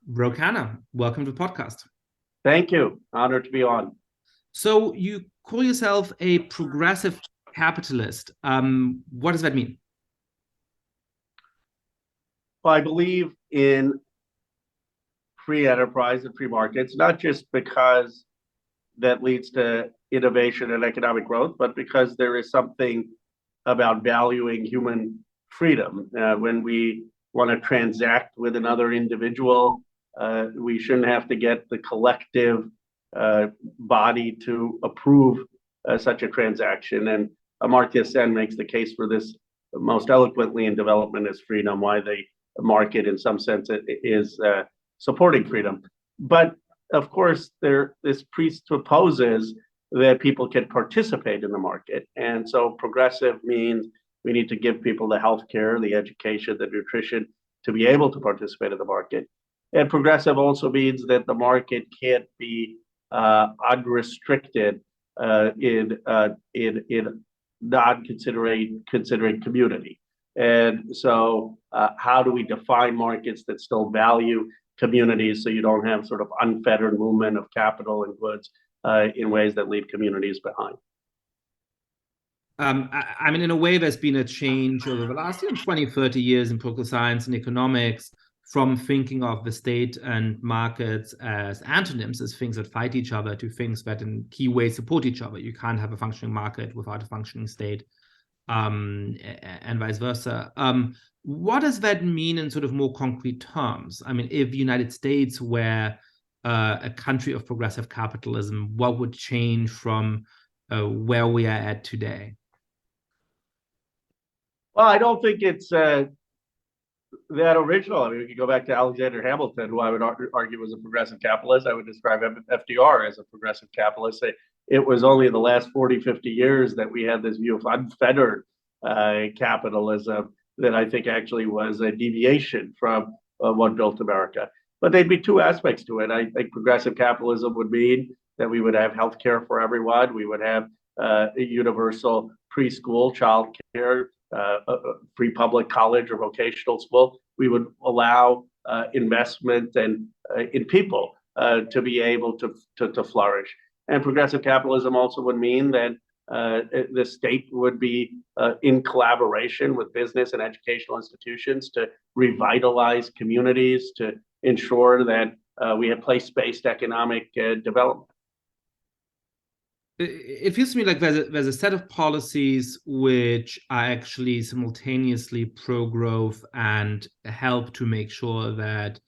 Ro Khanna, welcome to the podcast. Thank you. Honored to be on. So you call yourself a progressive capitalist. What does that mean? Well, I believe in free enterprise and free markets, not just because that leads to innovation and economic growth, but because there is something about valuing human freedom. When we want to transact with another individual, we shouldn't have to get the collective body to approve such a transaction. And Amartya Sen makes the case for this most eloquently in Development as Freedom, why the market, in some sense, is supporting freedom. But of course, this presupposes that people can participate in the market. And so progressive means we need to give people the healthcare, the education, the nutrition to be able to participate in the market. And progressive also means that the market can't be unrestricted in considering community. And so how do we define markets that still value communities so you don't have sort of unfettered movement of capital and goods in ways that leave communities behind? I mean, in a way, there's been a change over the last 20, 30 years in political science and economics from thinking of the state and markets as antonyms, as things that fight each other, to things that in key ways support each other. You can't have a functioning market without a functioning state, and vice versa. What does that mean in sort of more concrete terms? I mean, if the United States were a country of progressive capitalism, what would change from where we are at today? Well, I don't think it's that original. I mean, we could go back to Alexander Hamilton, who I would argue was a progressive capitalist. I would describe FDR as a progressive capitalist. It was only in the last 40, 50 years that we had this view of unfettered capitalism that I think actually was a deviation from what built America. But there'd be two aspects to it. I think progressive capitalism would mean that we would have healthcare for everyone. We would have a universal preschool child care, free public college or vocational school. We would allow investment and in people to be able to flourish. And progressive capitalism also would mean that the state would be in collaboration with business and educational institutions to revitalize communities, to ensure that we have place-based economic development. It feels to me like there's a set of policies which are actually simultaneously pro-growth and help to make sure that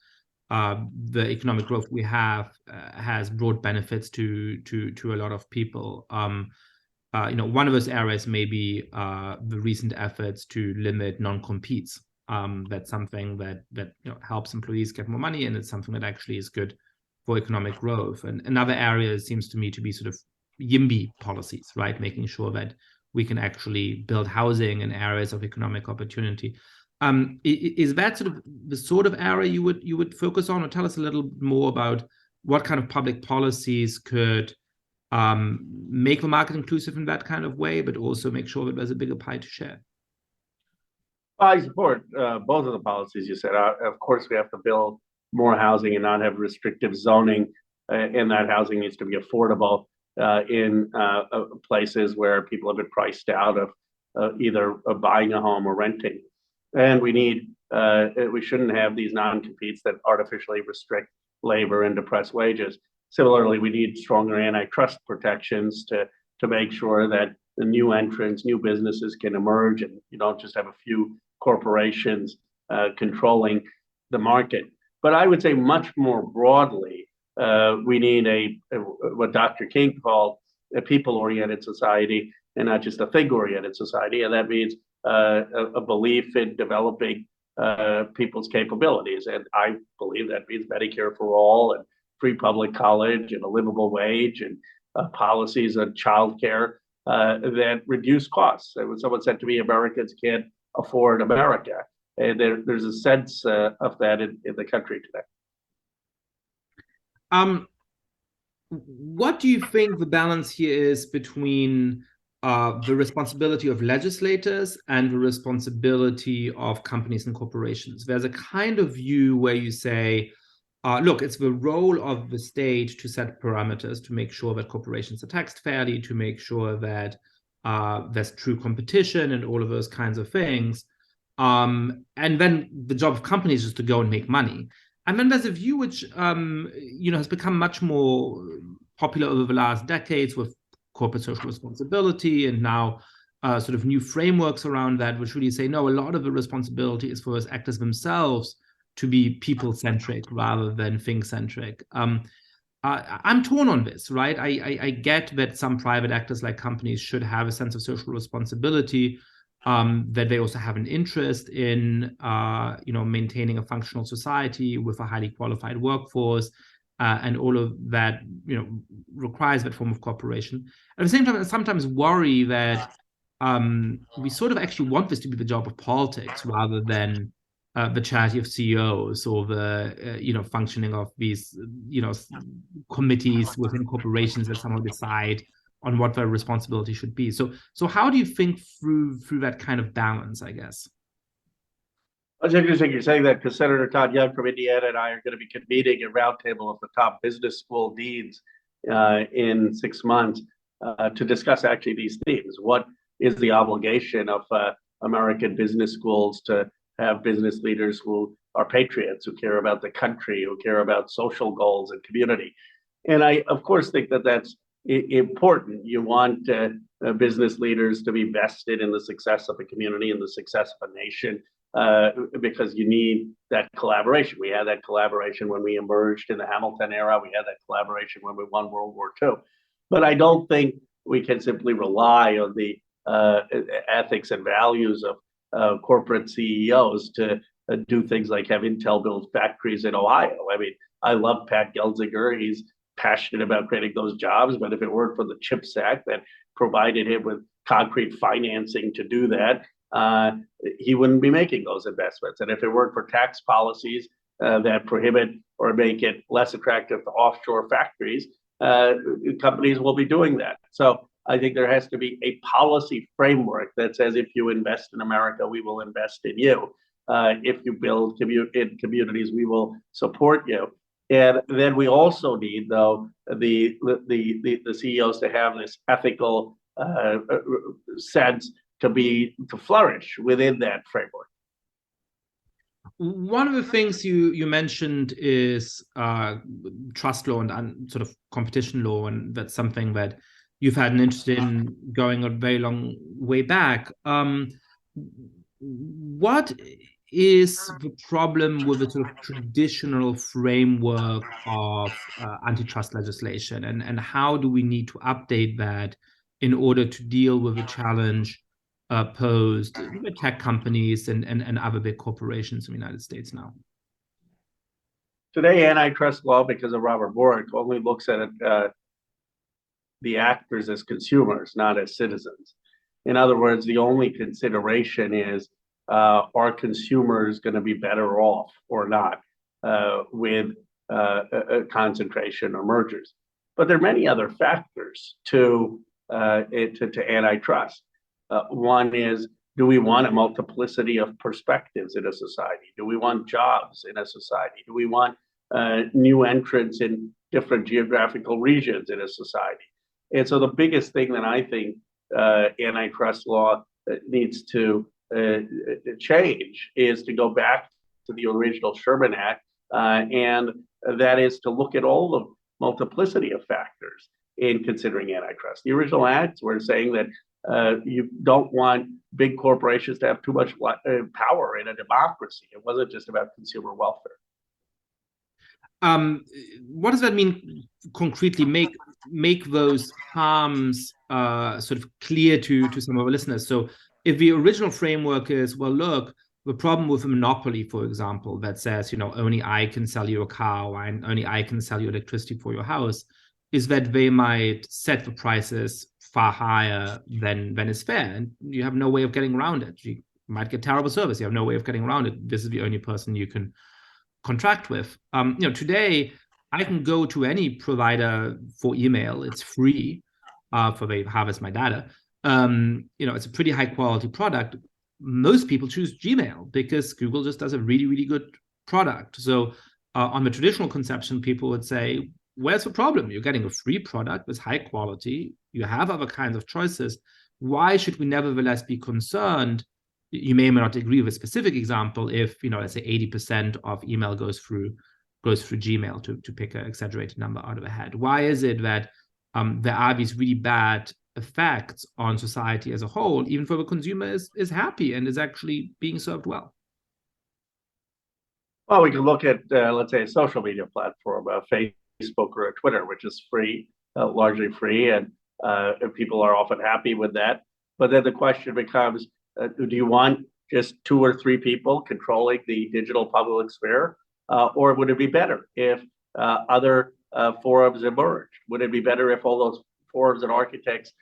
the economic growth we have has broad benefits to a lot of people. One of those areas may be the recent efforts to limit non-competes. That's something that helps employees get more money, and it's something that actually is good for economic growth. And another area seems to me to be sort of YIMBY policies, right? Making sure that we can actually build housing in areas of economic opportunity. Is that sort of the sort of area you would focus on, or tell us a little more about what kind of public policies could make the market inclusive in that kind of way, but also make sure that there's a bigger pie to share? I support both of the policies you said. Of course, we have to build more housing and not have restrictive zoning, and that housing needs to be affordable in places where people have been priced out of either buying a home or renting. And we shouldn't have these non-competes that artificially restrict labor and depress wages. Similarly, we need stronger antitrust protections to make sure that the new entrants, new businesses can emerge, and you don't just have a few corporations controlling the market. But I would say much more broadly, we need what Dr. King called a people-oriented society and not just a thing-oriented society. And that means a belief in developing people's capabilities. And I believe that means Medicare for all and free public college and a livable wage and policies on childcare that reduce costs. And when someone said to me, Americans can't afford America, and there's a sense of that in the country today. What do you think the balance here is between the responsibility of legislators and the responsibility of companies and corporations? There's a kind of view where you say look, it's the role of the state to set parameters, to make sure that corporations are taxed fairly, to make sure that there's true competition and all of those kinds of things. And then the job of companies is to go and make money. And then there's a view which has become much more popular over the last decades with corporate social responsibility, and now sort of new frameworks around that, which really say, no, a lot of the responsibility is for those actors themselves to be people-centric rather than thing-centric. I'm torn on this, right? I get that some private actors like companies should have a sense of social responsibility, that they also have an interest in, maintaining a functional society with a highly qualified workforce, and all of that, requires that form of cooperation. At the same time, I sometimes worry that we sort of actually want this to be the job of politics rather than the charity of CEOs or the functioning of these committees within corporations that somehow decide on what their responsibility should be. So how do you think through that kind of balance, I guess? It's interesting you're saying that, because Senator Todd Young from Indiana and I are going to be convening a roundtable of the top business school deans in 6 months to discuss actually these themes. What is the obligation of American business schools to have business leaders who are patriots, who care about the country, who care about social goals and community? And I, of course, think that that's important. You want business leaders to be vested in the success of a community and the success of a nation, because you need that collaboration. We had that collaboration when we emerged in the Hamilton era. We had that collaboration when we won World War II. But I don't think we can simply rely on the ethics and values of corporate CEOs to do things like have Intel build factories in Ohio. I mean, I love Pat Gelsinger. He's passionate about creating those jobs, but if it weren't for the CHIPS Act that provided him with concrete financing to do that, he wouldn't be making those investments. And if it weren't for tax policies that prohibit or make it less attractive to offshore factories, companies will be doing that. So I think there has to be a policy framework that says, if you invest in America, we will invest in you. If you build in communities, we will support you. And then we also need, though, the CEOs to have this ethical sense to flourish within that framework. One of the things you mentioned is trust law and sort of competition law, and that's something that you've had an interest in going a very long way back. What is the problem with the sort of traditional framework of antitrust legislation, and how do we need to update that in order to deal with the challenge posed by tech companies and other big corporations in the United States now? Today, antitrust law, because of Robert Bork, only looks at the actors as consumers, not as citizens. In other words, the only consideration is, are consumers going to be better off or not with a concentration or mergers? But there are many other factors to antitrust. One is, do we want a multiplicity of perspectives in a society? Do we want jobs in a society? Do we want new entrants in different geographical regions in a society? And so the biggest thing that I think antitrust law needs to change is to go back to the original Sherman Act, and that is to look at all the multiplicity of factors in considering antitrust. The original acts were saying that you don't want big corporations to have too much power in a democracy. It wasn't just about consumer welfare. What does that mean concretely? Make those harms sort of clear to some of our listeners. So if the original framework is, well, look, the problem with a monopoly, for example, that says, only I can sell you a car, or only I can sell you electricity for your house, is that they might set the prices far higher than is fair, and you have no way of getting around it. You might get terrible service. You have no way of getting around it. This is the only person you can contract with. Today I can go to any provider for email. It's free for they harvest my data. It's a pretty high quality product. Most people choose Gmail because Google just does a really, really good product. So On the traditional conception, people would say, where's the problem? You're getting a free product with high quality. You have other kinds of choices. Why should we nevertheless be concerned? You may or may not agree with a specific example if, let's say 80% of email goes through Gmail, to pick an exaggerated number out of a head. Why is it that there are these really bad effects on society as a whole, even though the consumer is happy and is actually being served well? Well, we can look at, let's say, a social media platform, Facebook or a Twitter, which is free, largely free, and people are often happy with that. But then the question becomes, do you want just 2 or 3 people controlling the digital public sphere? Or would it be better if other forums emerged? Would it be better if all those forums and architects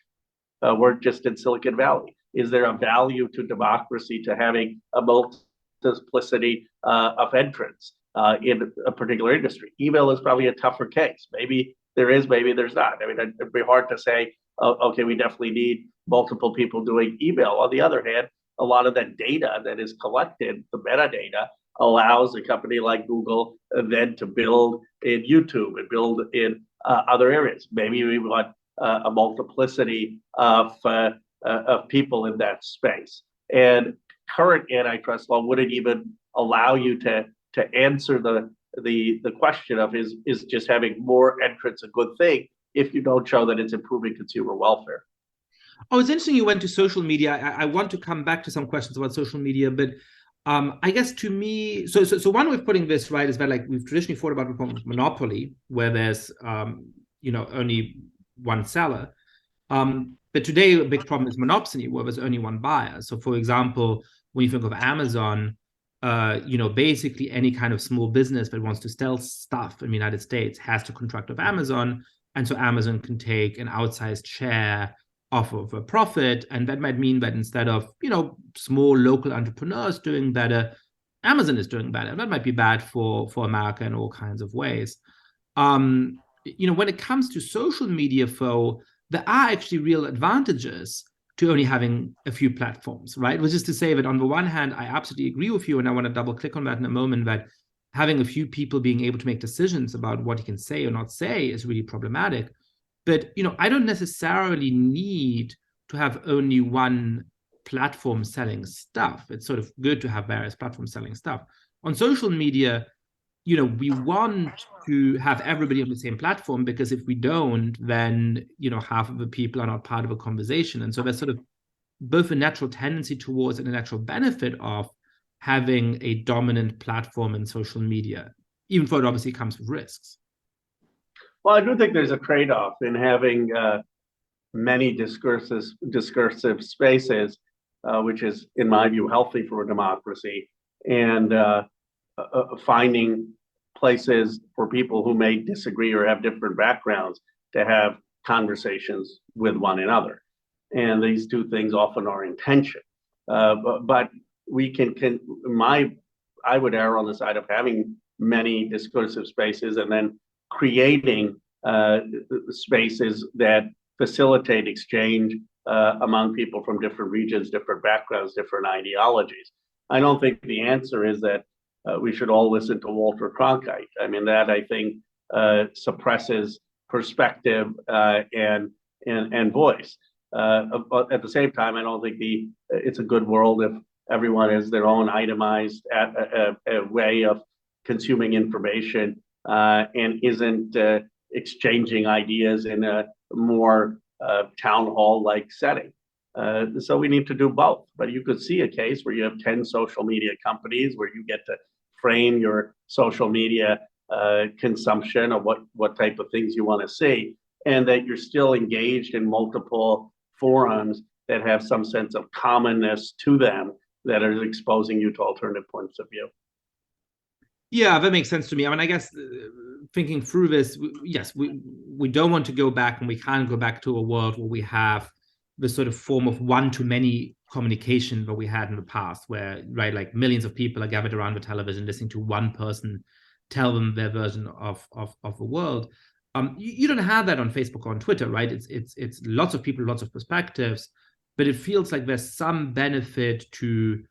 weren't just in Silicon Valley? Is there a value to democracy to having a multiplicity of entrants in a particular industry? Email is probably a tougher case. Maybe there is, maybe there's not. I mean, it'd be hard to say, okay, we definitely need multiple people doing email. On the other hand, a lot of that data that is collected, the metadata, allows a company like Google then to build in YouTube and build in other areas. Maybe we want a multiplicity of people in that space. And current antitrust law wouldn't even allow you to answer the question of is just having more entrants a good thing if you don't show that it's improving consumer welfare. Oh, it's interesting you went to social media. I want to come back to some questions about social media, but I guess to me, so one way of putting this, right, is that like we've traditionally thought about monopoly, where there's only one seller. But today a big problem is monopsony, where there's only one buyer. So for example, when you think of Amazon, basically any kind of small business that wants to sell stuff in the United States has to contract with Amazon. And so Amazon can take an outsized share off of a profit. And that might mean that instead of, small local entrepreneurs doing better, Amazon is doing better. And that might be bad for America in all kinds of ways. When it comes to social media, though, there are actually real advantages to only having a few platforms, right? Which is to say that on the one hand, I absolutely agree with you, and I want to double click on that in a moment, that having a few people being able to make decisions about what you can say or not say is really problematic. But, I don't necessarily need to have only one platform selling stuff. It's sort of good to have various platforms selling stuff. On social media, we want to have everybody on the same platform, because if we don't, then, half of the people are not part of a conversation. And so there's sort of both a natural tendency towards and a natural benefit of having a dominant platform in social media, even though it obviously comes with risks. Well, I do think there's a trade-off in having many discursive spaces, which is, in my view, healthy for a democracy, and finding places for people who may disagree or have different backgrounds to have conversations with one another. And these two things often are in tension. But we I would err on the side of having many discursive spaces and then creating spaces that facilitate exchange among people from different regions, different backgrounds, different ideologies. I don't think the answer is that we should all listen to Walter Cronkite. I mean, that I think suppresses perspective and voice. At the same time, I don't think it's a good world if everyone has their own itemized way of consuming information and isn't exchanging ideas in a more town hall-like setting. So we need to do both. But you could see a case where you have 10 social media companies where you get to frame your social media consumption of what type of things you want to see, and that you're still engaged in multiple forums that have some sense of commonness to them that are exposing you to alternative points of view. Yeah, that makes sense to me. I mean, I guess thinking through this, yes, we don't want to go back, and we can't go back to a world where we have the sort of form of one-to-many communication that we had in the past, where, right, like millions of people are gathered around the television listening to one person tell them their version of the world. You don't have that on Facebook or on Twitter, right? It's lots of people, lots of perspectives, but it feels like there's some benefit to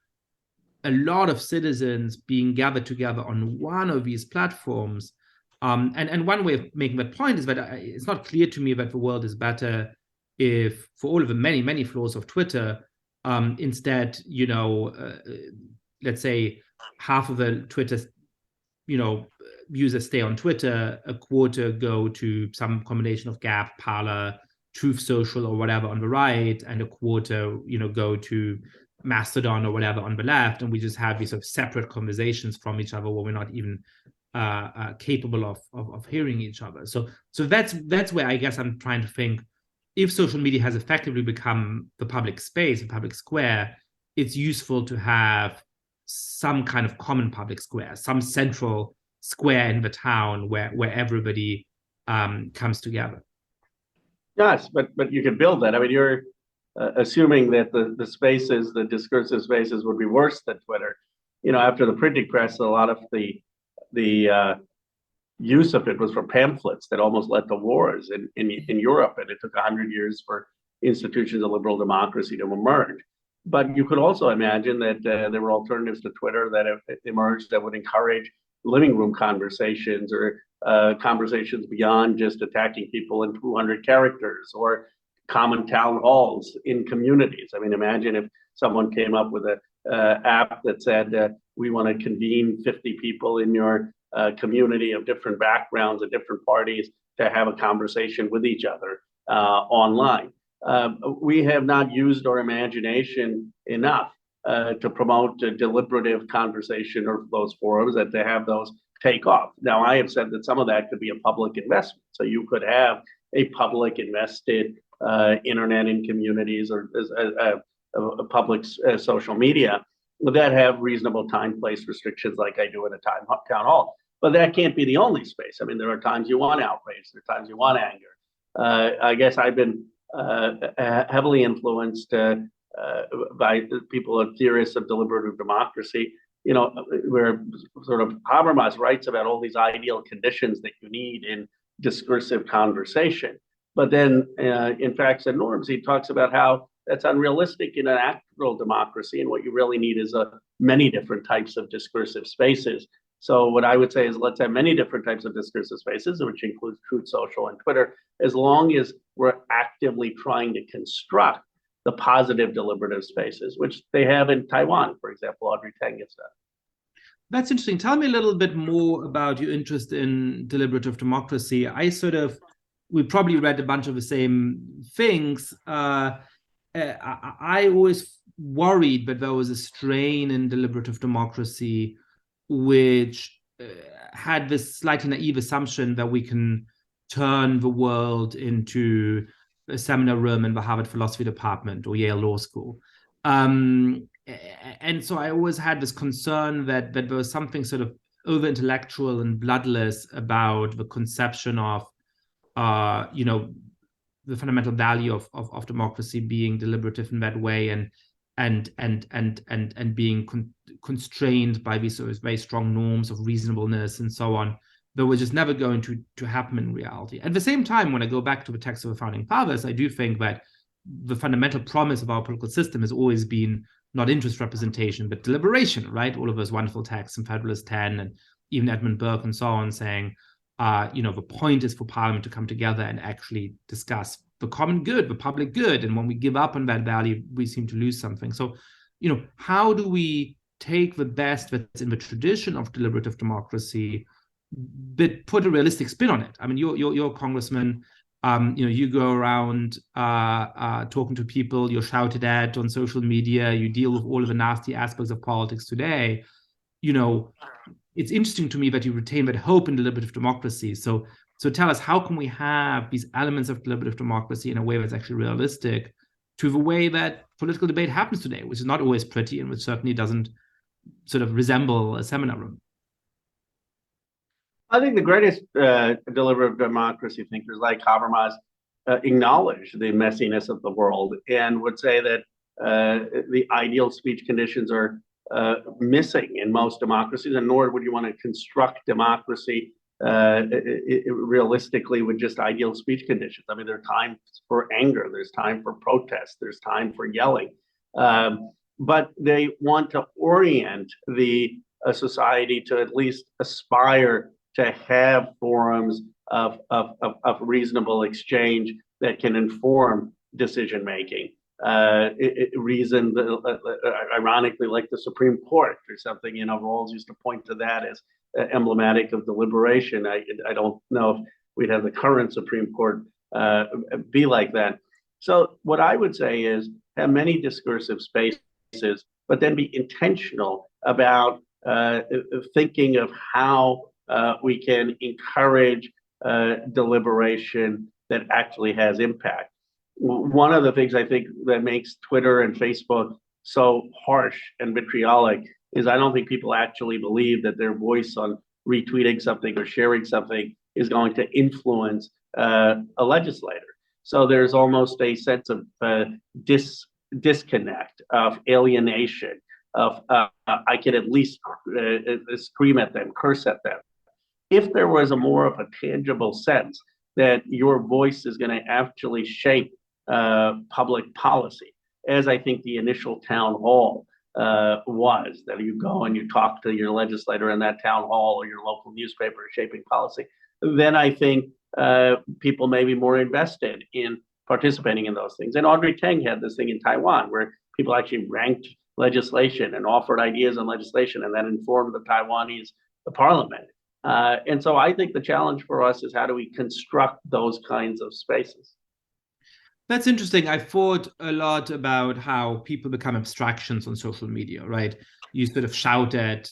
a lot of citizens being gathered together on one of these platforms. And one way of making that point is that it's not clear to me that the world is better if, for all of the many, many flaws of Twitter, instead, let's say half of the Twitter, users stay on Twitter, a quarter go to some combination of Gap, Parler, Truth Social, or whatever on the right, and a quarter, go to Mastodon or whatever on the left, and we just have these sort of separate conversations from each other where we're not even capable of hearing each other. So that's where I guess I'm trying to think, if social media has effectively become the public space, the public square, it's useful to have some kind of common public square, some central square in the town where everybody comes together. Yes, but you can build that. I mean, you're assuming that the spaces, the discursive spaces, would be worse than Twitter. After the printing press, a lot of the use of it was for pamphlets that almost led to wars in Europe, and it took 100 years for institutions of liberal democracy to emerge. But you could also imagine that there were alternatives to Twitter that have emerged that would encourage living room conversations, or conversations beyond just attacking people in 200 characters, or common town halls in communities. I mean, imagine if someone came up with an app that said, we want to convene 50 people in your community of different backgrounds and different parties to have a conversation with each other online. We have not used our imagination enough to promote a deliberative conversation or those forums, and to have those take off. Now, I have said that some of that could be a public investment. So you could have a public invested internet in communities, or a public social media that have reasonable time, place restrictions like I do in a town hall. But that can't be the only space. I mean, there are times you want outrage, there are times you want anger. I guess I've been heavily influenced by people and theorists of deliberative democracy, where sort of Habermas writes about all these ideal conditions that you need in discursive conversation. But then in Facts and Norms, he talks about how that's unrealistic in an actual democracy, and what you really need is many different types of discursive spaces. So what I would say is, let's have many different types of discursive spaces, which includes Truth Social and Twitter, as long as we're actively trying to construct the positive deliberative spaces, which they have in Taiwan, for example. Audrey Tang has done. That's interesting. Tell me a little bit more about your interest in deliberative democracy. We probably read a bunch of the same things. I always worried that there was a strain in deliberative democracy, which had this slightly naive assumption that we can turn the world into a seminar room in the Harvard Philosophy Department or Yale Law School. And so I always had this concern that there was something sort of over-intellectual and bloodless about the conception of, the fundamental value of democracy being deliberative in that way, and being constrained by these sort of very strong norms of reasonableness and so on, that were just never going to happen in reality. At the same time, when I go back to the text of the Founding Fathers, I do think that the fundamental promise of our political system has always been not interest representation, but deliberation, right? All of those wonderful texts in Federalist 10, and even Edmund Burke and so on, saying, the point is for Parliament to come together and actually discuss the common good, the public good. And when we give up on that value, we seem to lose something. So, how do we take the best that's in the tradition of deliberative democracy, but put a realistic spin on it? I mean, you're a congressman. You go around talking to people, you're shouted at on social media, you deal with all of the nasty aspects of politics today. It's interesting to me that you retain that hope in deliberative democracy. So tell us, how can we have these elements of deliberative democracy in a way that's actually realistic to the way that political debate happens today, which is not always pretty and which certainly doesn't sort of resemble a seminar room? I think the greatest deliberative democracy thinkers like Habermas acknowledge the messiness of the world, and would say that the ideal speech conditions are missing in most democracies, and nor would you want to construct democracy realistically with just ideal speech conditions. I mean, there are times for anger, there's time for protest, there's time for yelling. but they want to orient the society to at least aspire to have forums of reasonable exchange that can inform decision making. Reason, ironically, like the Supreme Court or something, Rawls used to point to that as emblematic of deliberation. I don't know if we'd have the current Supreme Court be like that. So what I would say is have many discursive spaces, but then be intentional about thinking of how we can encourage deliberation that actually has impact. One of the things I think that makes Twitter and Facebook so harsh and vitriolic is I don't think people actually believe that their voice on retweeting something or sharing something is going to influence a legislator. So there's almost a sense of disconnect, of alienation, of I can at least scream at them, curse at them. If there was a more of a tangible sense that your voice is going to actually shape public policy, as I think the initial town hall was, that you go and you talk to your legislator in that town hall or your local newspaper shaping policy, then I think people may be more invested in participating in those things. And Audrey Tang had this thing in Taiwan where people actually ranked legislation and offered ideas on legislation and then informed the Taiwanese parliament. And so I think the challenge for us is how do we construct those kinds of spaces? That's interesting. I thought a lot about how people become abstractions on social media, right? You sort of shout at,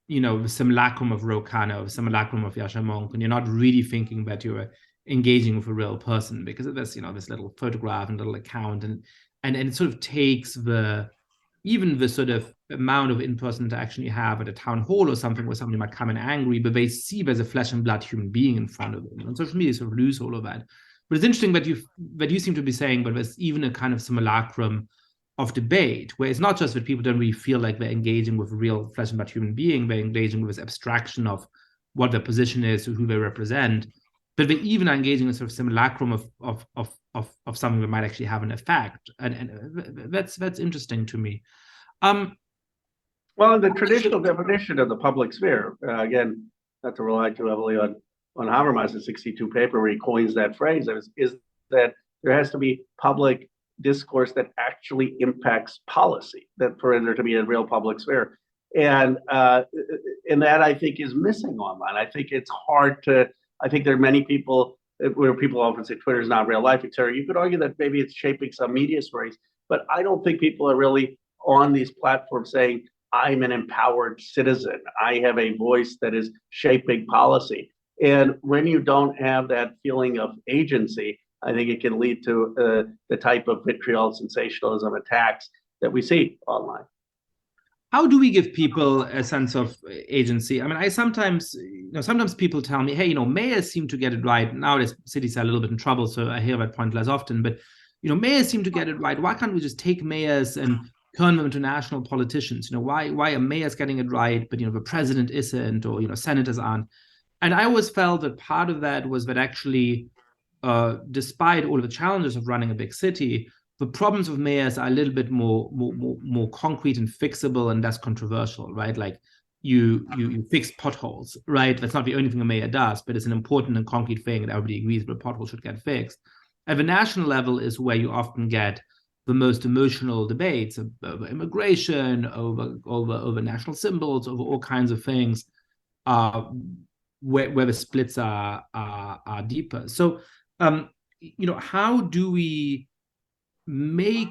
the simulacrum of Ro Khanna, or the simulacrum of Yascha Mounk, and you're not really thinking that you're engaging with a real person because of this, this little photograph and little account, and it sort of takes even the sort of amount of in-person interaction you have at a town hall or something where somebody might come in angry, but they see there's a flesh and blood human being in front of them. And social media sort of lose all of that. But it's interesting that you seem to be saying, but there's even a kind of simulacrum of debate, where it's not just that people don't really feel like they're engaging with a real flesh and blood human being, they're engaging with this abstraction of what their position is, or who they represent, but they even are engaging in sort of simulacrum of something that might actually have an effect. And that's interesting to me. Well, in the traditional definition of the public sphere, again, not to rely too heavily on Habermas's 62 paper where he coins that phrase, is that there has to be public discourse that actually impacts policy, that for there to be a real public sphere. And that I think is missing online. I think it's hard to, I think there are many people where people often say Twitter is not real life, etc. You could argue that maybe it's shaping some media stories, but I don't think people are really on these platforms saying, I'm an empowered citizen. I have a voice that is shaping policy. And when you don't have that feeling of agency, I think it can lead to the type of vitriol, sensationalism, attacks that we see online. How do we give people a sense of agency? I mean, I sometimes people tell me, hey, mayors seem to get it right. Nowadays, cities are a little bit in trouble, so I hear that point less often. But, mayors seem to get it right. Why can't we just take mayors and turn them into national politicians? Why are mayors getting it right, but, the president isn't, or, senators aren't? And I always felt that part of that was that actually, despite all of the challenges of running a big city, the problems of mayors are a little bit more concrete and fixable and less controversial, right? Like you fix potholes, right? That's not the only thing a mayor does, but it's an important and concrete thing, and everybody agrees that a pothole should get fixed. At the national level is where you often get the most emotional debates over immigration, over national symbols, over all kinds of things, where the splits are deeper. So, how do we make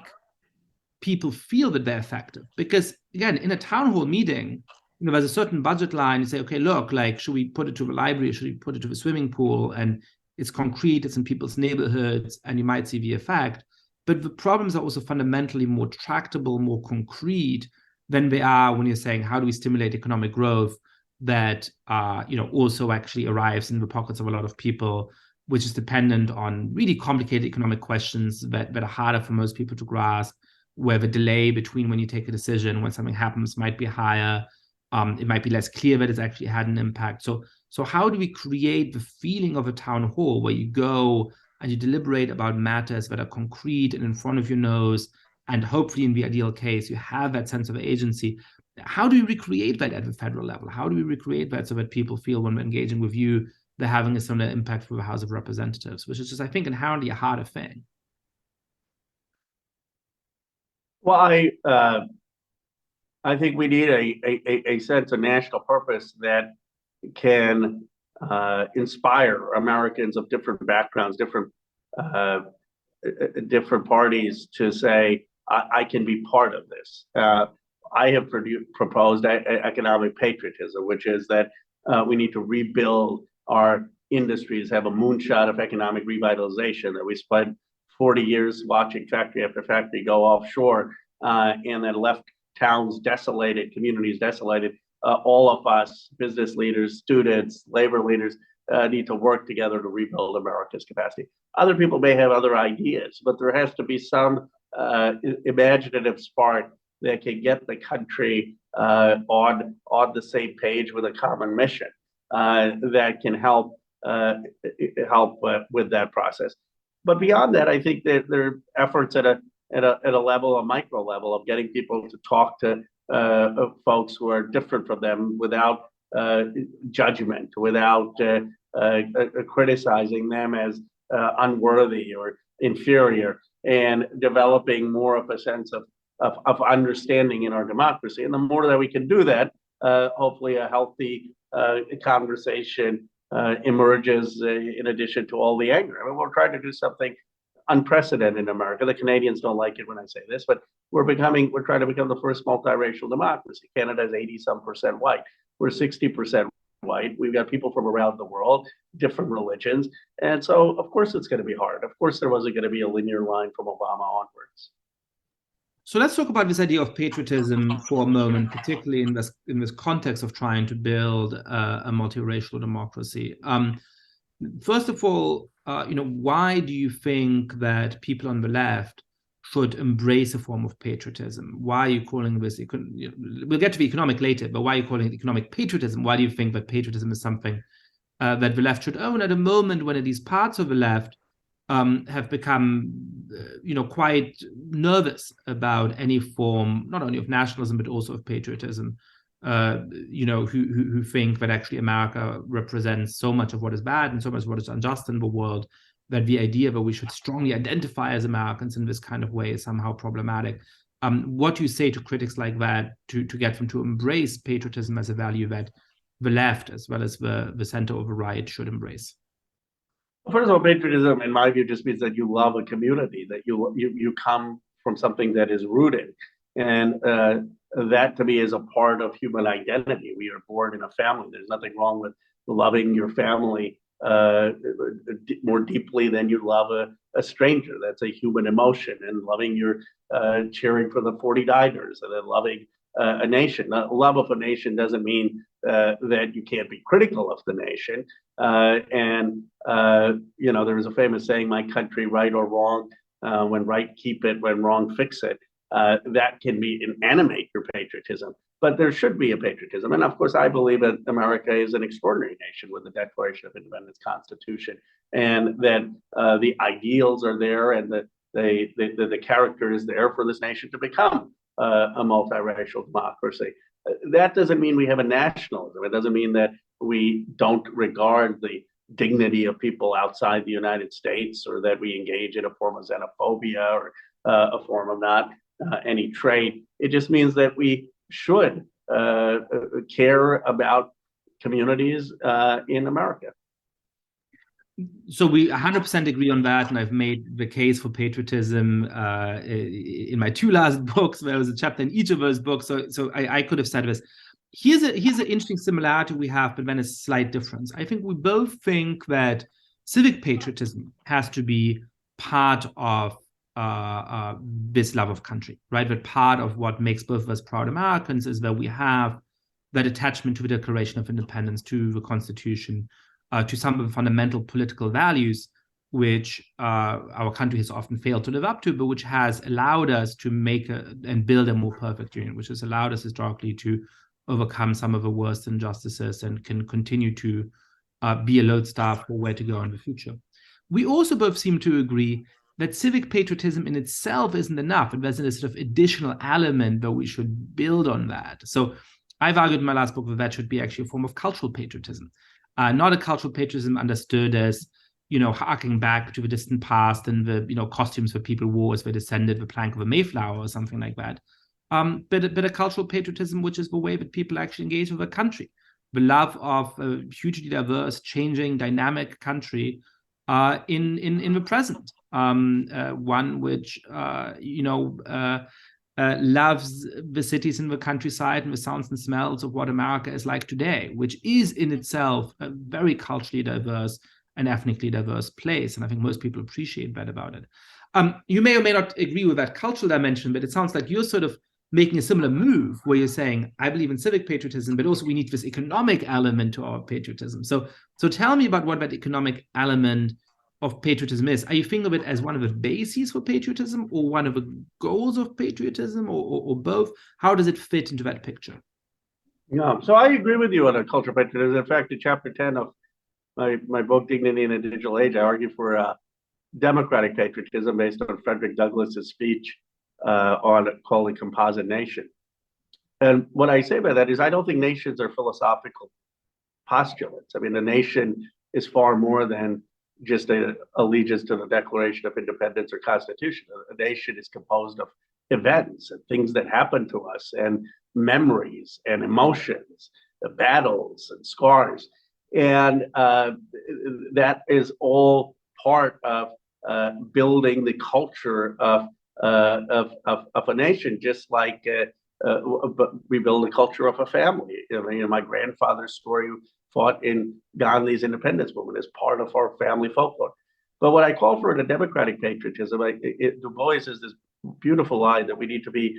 people feel that they're effective? Because again, in a town hall meeting, there's a certain budget line. You say, okay, look, like, should we put it to the library? Should we put it to the swimming pool? And it's concrete, it's in people's neighborhoods, and you might see the effect. But the problems are also fundamentally more tractable, more concrete than they are when you're saying, how do we stimulate economic growth that also actually arrives in the pockets of a lot of people, which is dependent on really complicated economic questions that are harder for most people to grasp, where the delay between when you take a decision, when something happens, might be higher. It might be less clear that it's actually had an impact. So how do we create the feeling of a town hall where you go and you deliberate about matters that are concrete and in front of your nose, and hopefully in the ideal case, you have that sense of agency. How do you recreate that at the federal level? How do we recreate that so that people feel when we're engaging with you, they're having a similar impact for the House of Representatives, which is just, I think, inherently a harder thing? Well, I think we need a sense of national purpose that can inspire Americans of different backgrounds, different parties to say, I can be part of this. I have proposed economic patriotism, which is that we need to rebuild our industries, have a moonshot of economic revitalization, that we spent 40 years watching factory after factory go offshore, and then left towns desolated, communities desolated. All of us, business leaders, students, labor leaders, need to work together to rebuild America's capacity. Other people may have other ideas, but there has to be some imaginative spark that can get the country on the same page with a common mission that can help with that process. But beyond that, I think that there are efforts at a level, a micro level, of getting people to talk to folks who are different from them without judgment, without criticizing them as unworthy or inferior, and developing more of a sense of understanding in our democracy. And the more that we can do that, hopefully a healthy conversation emerges in addition to all the anger. I mean, we're trying to do something unprecedented in America. The Canadians don't like it when I say this, but we're trying to become the first multiracial democracy. Canada is 80-some% white. We're 60% white. We've got people from around the world, different religions. And so, of course, it's going to be hard. Of course, there wasn't going to be a linear line from Obama onwards. So let's talk about this idea of patriotism for a moment, particularly in this context of trying to build a multiracial democracy. First of all, why do you think that people on the left should embrace a form of patriotism? Why are you calling this? We'll get to the economic later, but why are you calling it economic patriotism? Why do you think that patriotism is something that the left should own at a moment when at least parts of the left have become, quite nervous about any form, not only of nationalism, but also of patriotism, who think that actually America represents so much of what is bad and so much of what is unjust in the world, that the idea that we should strongly identify as Americans in this kind of way is somehow problematic. What do you say to critics like that to get them to embrace patriotism as a value that the left, as well as the center of the right, should embrace? First of all, patriotism, in my view, just means that you love a community, that you come from something that is rooted. And that, to me, is a part of human identity. We are born in a family. There's nothing wrong with loving your family more deeply than you love a stranger. That's a human emotion. And loving cheering for the 49ers, and then loving a nation. Love of a nation doesn't mean that you can't be critical of the nation. There was a famous saying, "My country, right or wrong, when right, keep it, when wrong, fix it." That can animate your patriotism, but there should be a patriotism. And of course, I believe that America is an extraordinary nation with the Declaration of Independence, Constitution, and that the ideals are there, and the character is there for this nation to become a multiracial democracy. That doesn't mean we have a nationalism. It doesn't mean that we don't regard the dignity of people outside the United States, or that we engage in a form of xenophobia or a form of not any trade. It just means that we should care about communities in America. So we 100% agree on that, and I've made the case for patriotism in my two last books. There was a chapter in each of those books, so I could have said this. Here's an interesting similarity we have, but then a slight difference. I think we both think that civic patriotism has to be part of this love of country, right? That part of what makes both of us proud Americans is that we have that attachment to the Declaration of Independence, to the Constitution, to some of the fundamental political values which our country has often failed to live up to, but which has allowed us to make and build a more perfect union, which has allowed us historically to overcome some of the worst injustices and can continue to be a lodestar for where to go in the future. We also both seem to agree that civic patriotism in itself isn't enough, and there's a sort of additional element that we should build on that. So I've argued in my last book that that should be actually a form of cultural patriotism, not a cultural patriotism understood as, harking back to the distant past and the, costumes that people wore as they descended the plank of a Mayflower or something like that. But a cultural patriotism, which is the way that people actually engage with a country, the love of a hugely diverse, changing, dynamic country in the present, one which loves the cities in the countryside and the sounds and smells of what America is like today, which is in itself a very culturally diverse and ethnically diverse place. And I think most people appreciate that about it. You may or may not agree with that cultural dimension, but it sounds like you're sort of making a similar move where you're saying, I believe in civic patriotism, but also we need this economic element to our patriotism. So tell me about what that economic element of patriotism is. Are you thinking of it as one of the bases for patriotism, or one of the goals of patriotism, or both? How does it fit into that picture? Yeah, so I agree with you on a cultural patriotism. In fact, in chapter 10 of my book, Dignity in a Digital Age, I argue for democratic patriotism based on Frederick Douglass's speech on called the composite nation. And what I say by that is I don't think nations are philosophical postulates. I mean, a nation is far more than just an allegiance to the Declaration of Independence or Constitution. A nation is composed of events and things that happen to us, and memories and emotions, battles and scars. And that is all part of building the culture of a nation, just like we build the culture of a family. My grandfather's story fought in Gandhi's independence movement as part of our family folklore. But what I call for in a democratic patriotism, Du Bois has this beautiful line that we need to be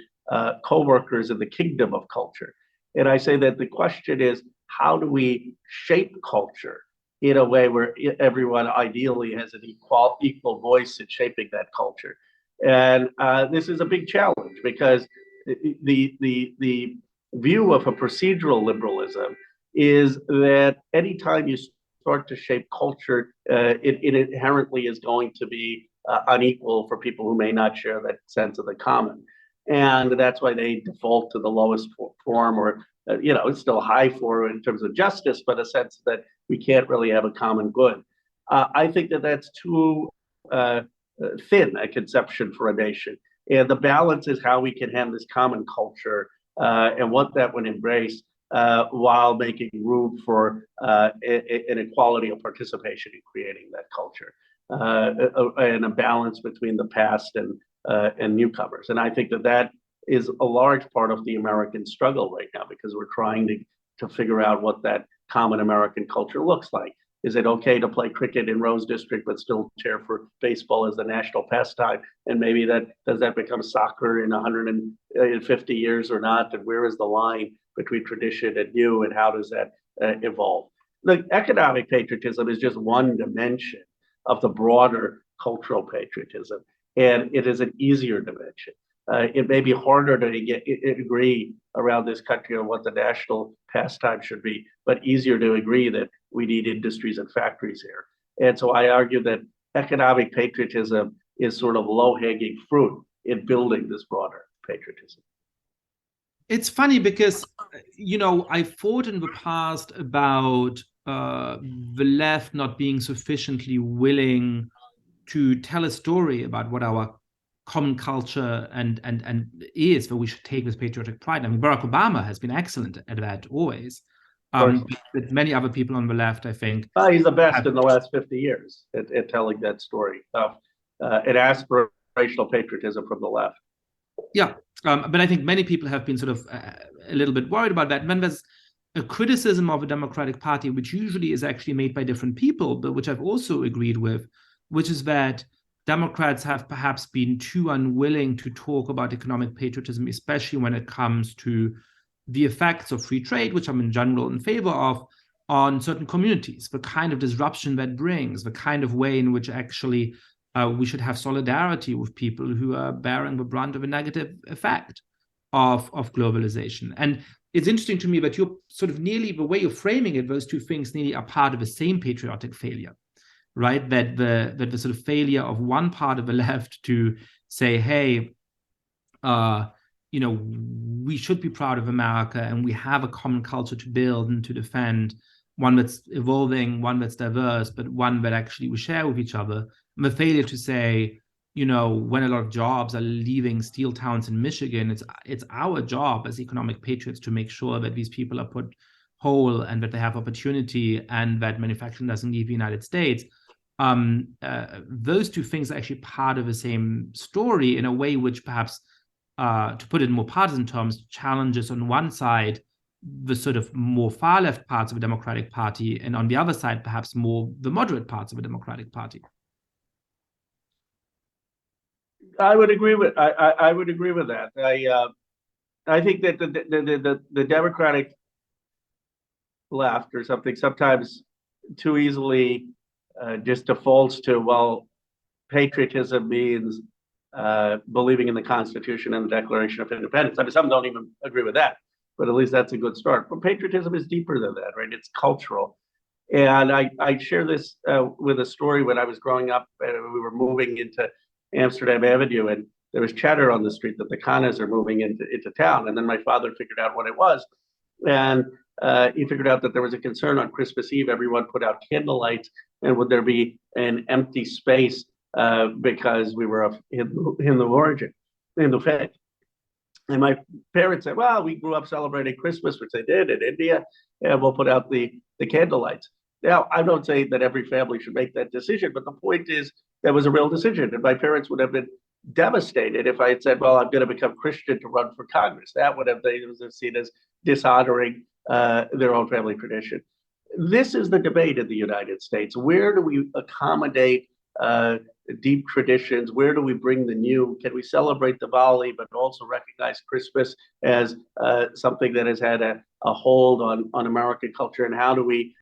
co-workers in the kingdom of culture. And I say that the question is, how do we shape culture in a way where everyone ideally has an equal voice in shaping that culture? And this is a big challenge, because the view of a procedural liberalism is that anytime you start to shape culture, it inherently is going to be unequal for people who may not share that sense of the common. And that's why they default to the lowest form, or it's still high form in terms of justice, but a sense that we can't really have a common good. I think that that's too thin a conception for a nation. And the balance is how we can have this common culture and what that would embrace, while making room for an equality of participation in creating that culture, and a balance between the past and newcomers. And I think that is a large part of the American struggle right now, because we're trying to figure out what that common American culture looks like. Is it okay to play cricket in Rose District but still cheer for baseball as the national pastime? And maybe does that become soccer in 150 years or not? And where is the line between tradition and new, and how does that evolve? The economic patriotism is just one dimension of the broader cultural patriotism, and it is an easier dimension. It may be harder to agree around this country on what the national pastime should be, but easier to agree that we need industries and factories here. And so I argue that economic patriotism is sort of low-hanging fruit in building this broader patriotism. It's funny because, I thought in the past about the left not being sufficiently willing to tell a story about what our common culture and is, that we should take with patriotic pride. I mean, Barack Obama has been excellent at that always. But many other people on the left, I think. He's the best in the last 50 years at telling that story of an aspirational patriotism from the left. Yeah, but I think many people have been sort of a little bit worried about that. And then there's a criticism of a Democratic Party, which usually is actually made by different people, but which I've also agreed with, which is that Democrats have perhaps been too unwilling to talk about economic patriotism, especially when it comes to the effects of free trade, which I'm in general in favor of, on certain communities, the kind of disruption that brings, the kind of way in which actually we should have solidarity with people who are bearing the brunt of a negative effect of globalization. And it's interesting to me that you're sort of nearly, the way you're framing it, those two things nearly are part of the same patriotic failure. right? That the sort of failure of one part of the left to say, hey, we should be proud of America and we have a common culture to build and to defend, one that's evolving, one that's diverse, but one that actually we share with each other. And the failure to say, when a lot of jobs are leaving steel towns in Michigan, it's our job as economic patriots to make sure that these people are put whole and that they have opportunity and that manufacturing doesn't leave the United States. Those two things are actually part of the same story in a way which perhaps, to put it in more partisan terms, challenges on one side the sort of more far left parts of the Democratic Party, and on the other side, perhaps more the moderate parts of the Democratic Party. I would agree with I would agree with that. I think that the Democratic left or something sometimes too easily just defaults to, well, patriotism means believing in the Constitution and the Declaration of Independence. I mean, some don't even agree with that, but at least that's a good start. But patriotism is deeper than that, right? It's cultural. And I share this with a story. When I was growing up, we were moving into Amsterdam Avenue, and there was chatter on the street that the Khannas are moving into town. And then my father figured out what it was. And he figured out that there was a concern on Christmas Eve. Everyone put out candlelights, and would there be an empty space because we were of Hindu origin, Hindu faith. And my parents said, well, we grew up celebrating Christmas, which they did in India, and we'll put out the candlelights. Now, I don't say that every family should make that decision, but the point is that was a real decision. And my parents would have been devastated if I had said, well, I'm going to become Christian to run for Congress. That would have been seen as dishonoring their own family tradition. This is the debate in the United States. Where do we accommodate deep traditions? Where do we bring the new? Can we celebrate Diwali, but also recognize Christmas as something that has had a hold on American culture? And how do we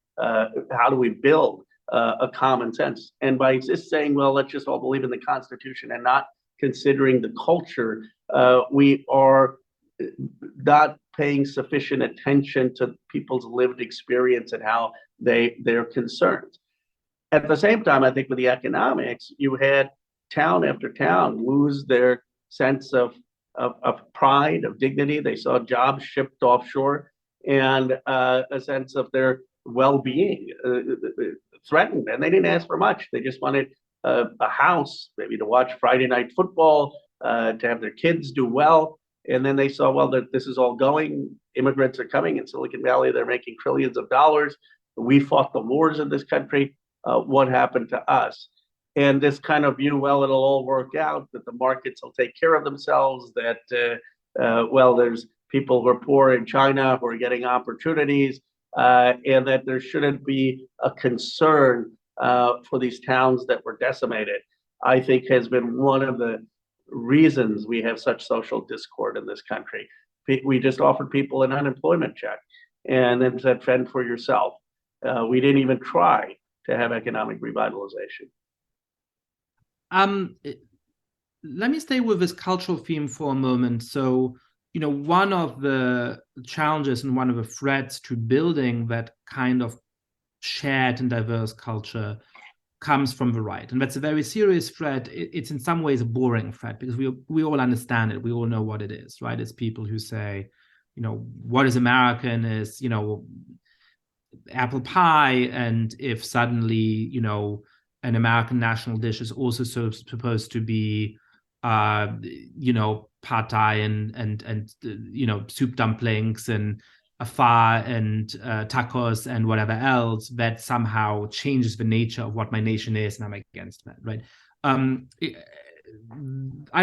build a common sense? And by just saying, well, let's just all believe in the Constitution and not considering the culture, we are not paying sufficient attention to people's lived experience and how they're concerned. At the same time, I think with the economics, you had town after town lose their sense of pride, of dignity. They saw jobs shipped offshore, and a sense of their well-being threatened. And they didn't ask for much. They just wanted a house, maybe to watch Friday night football, to have their kids do well. And then they saw, well, that this is all going. Immigrants are coming in Silicon Valley. They're making trillions of dollars. We fought the wars in this country. What happened to us? And this kind of view, well, it'll all work out, that the markets will take care of themselves, that, well, there's people who are poor in China who are getting opportunities, and that there shouldn't be a concern for these towns that were decimated, I think has been one of the reasons we have such social discord in this country. We just offered people an unemployment check and then said, fend for yourself. We didn't even try to have economic revitalization. Let me stay with this cultural theme for a moment. So, one of the challenges and one of the threats to building that kind of shared and diverse culture comes from the right. And that's a very serious threat. It's in some ways a boring threat because we all understand it. We all know what it is, right? It's people who say, what is American is, apple pie. And if suddenly, an American national dish is also supposed to be, pad thai and soup dumplings and afar and tacos and whatever else, that somehow changes the nature of what my nation is, and I'm against that, right? I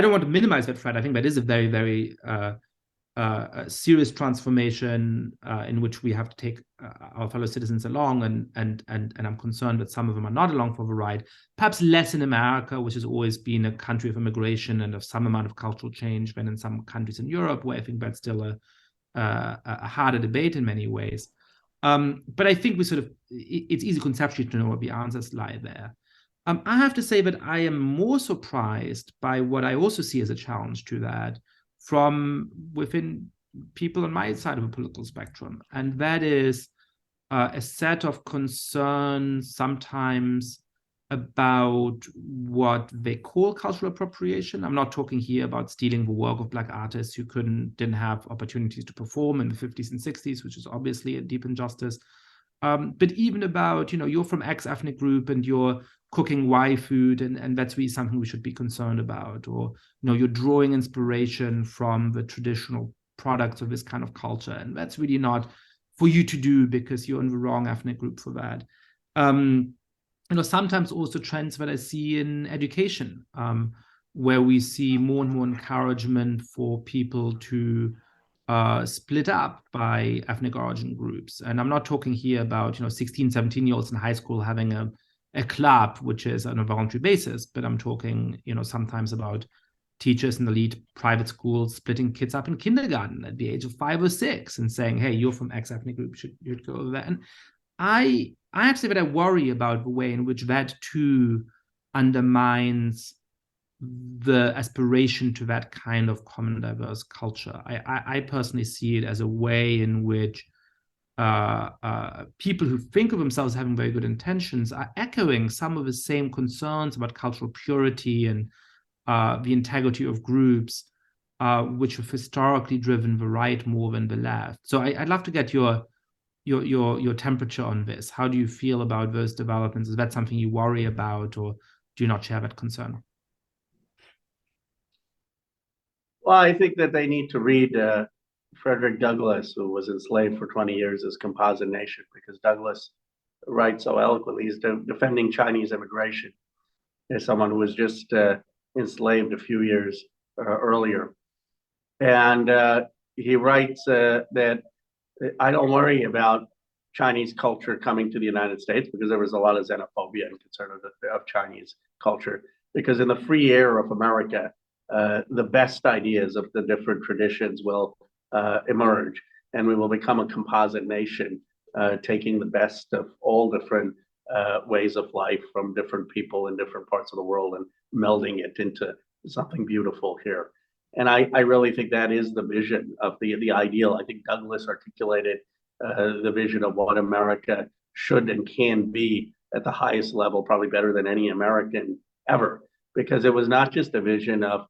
don't want to minimize that threat. I think that is a very, very serious transformation in which we have to take our fellow citizens along, and I'm concerned that some of them are not along for the ride. Perhaps less in America, which has always been a country of immigration and of some amount of cultural change, than in some countries in Europe, where I think that's still a harder debate in many ways. But I think it's easy conceptually to know what the answers lie there. I have to say that I am more surprised by what I also see as a challenge to that from within people on my side of the political spectrum. And that is a set of concerns sometimes about what they call cultural appropriation. I'm not talking here about stealing the work of Black artists who didn't have opportunities to perform in the 50s and 60s, which is obviously a deep injustice. But even about, you're from X ethnic group and you're cooking Y food, and that's really something we should be concerned about. Or, you're drawing inspiration from the traditional products of this kind of culture, and that's really not for you to do because you're in the wrong ethnic group for that. Sometimes also trends that I see in education, where we see more and more encouragement for people to split up by ethnic origin groups. And I'm not talking here about 16, 17-year-olds in high school having a club, which is on a voluntary basis, but I'm talking sometimes about teachers in elite private schools splitting kids up in kindergarten at the age of 5 or 6 and saying, hey, you're from X ethnic group, you'd go over there. And I have to say that I worry about the way in which that too undermines the aspiration to that kind of common diverse culture. I personally see it as a way in which people who think of themselves having very good intentions are echoing some of the same concerns about cultural purity and the integrity of groups, which have historically driven the right more than the left. So I'd love to get your temperature on this. How do you feel about those developments? Is that something you worry about, or do you not share that concern? Well, I think that they need to read Frederick Douglass, who was enslaved for 20 years, as Composite Nation, because Douglass writes so eloquently. He's defending Chinese immigration as someone who was just enslaved a few years earlier. And he writes that I don't worry about Chinese culture coming to the United States, because there was a lot of xenophobia and concern of Chinese culture, because in the free air of America, the best ideas of the different traditions will emerge, and we will become a composite nation, taking the best of all different ways of life from different people in different parts of the world and melding it into something beautiful here. And I really think that is the vision of the ideal. I think Douglass articulated the vision of what America should and can be at the highest level, probably better than any American ever, because it was not just a vision of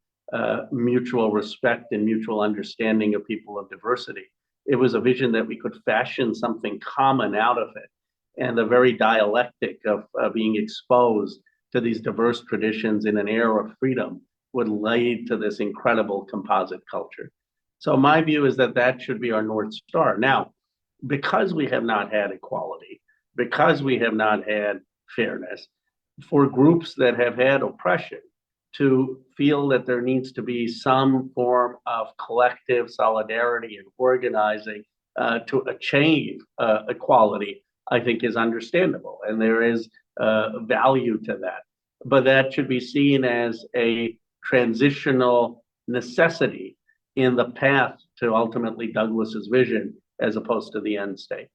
mutual respect and mutual understanding of people of diversity. It was a vision that we could fashion something common out of it. And the very dialectic of being exposed to these diverse traditions in an era of freedom would lead to this incredible composite culture. So my view is that that should be our North Star. Now, because we have not had equality, because we have not had fairness, for groups that have had oppression to feel that there needs to be some form of collective solidarity and organizing to achieve equality, I think is understandable. And there is value to that. But that should be seen as a transitional necessity in the path to ultimately Douglass's vision, as opposed to the end state.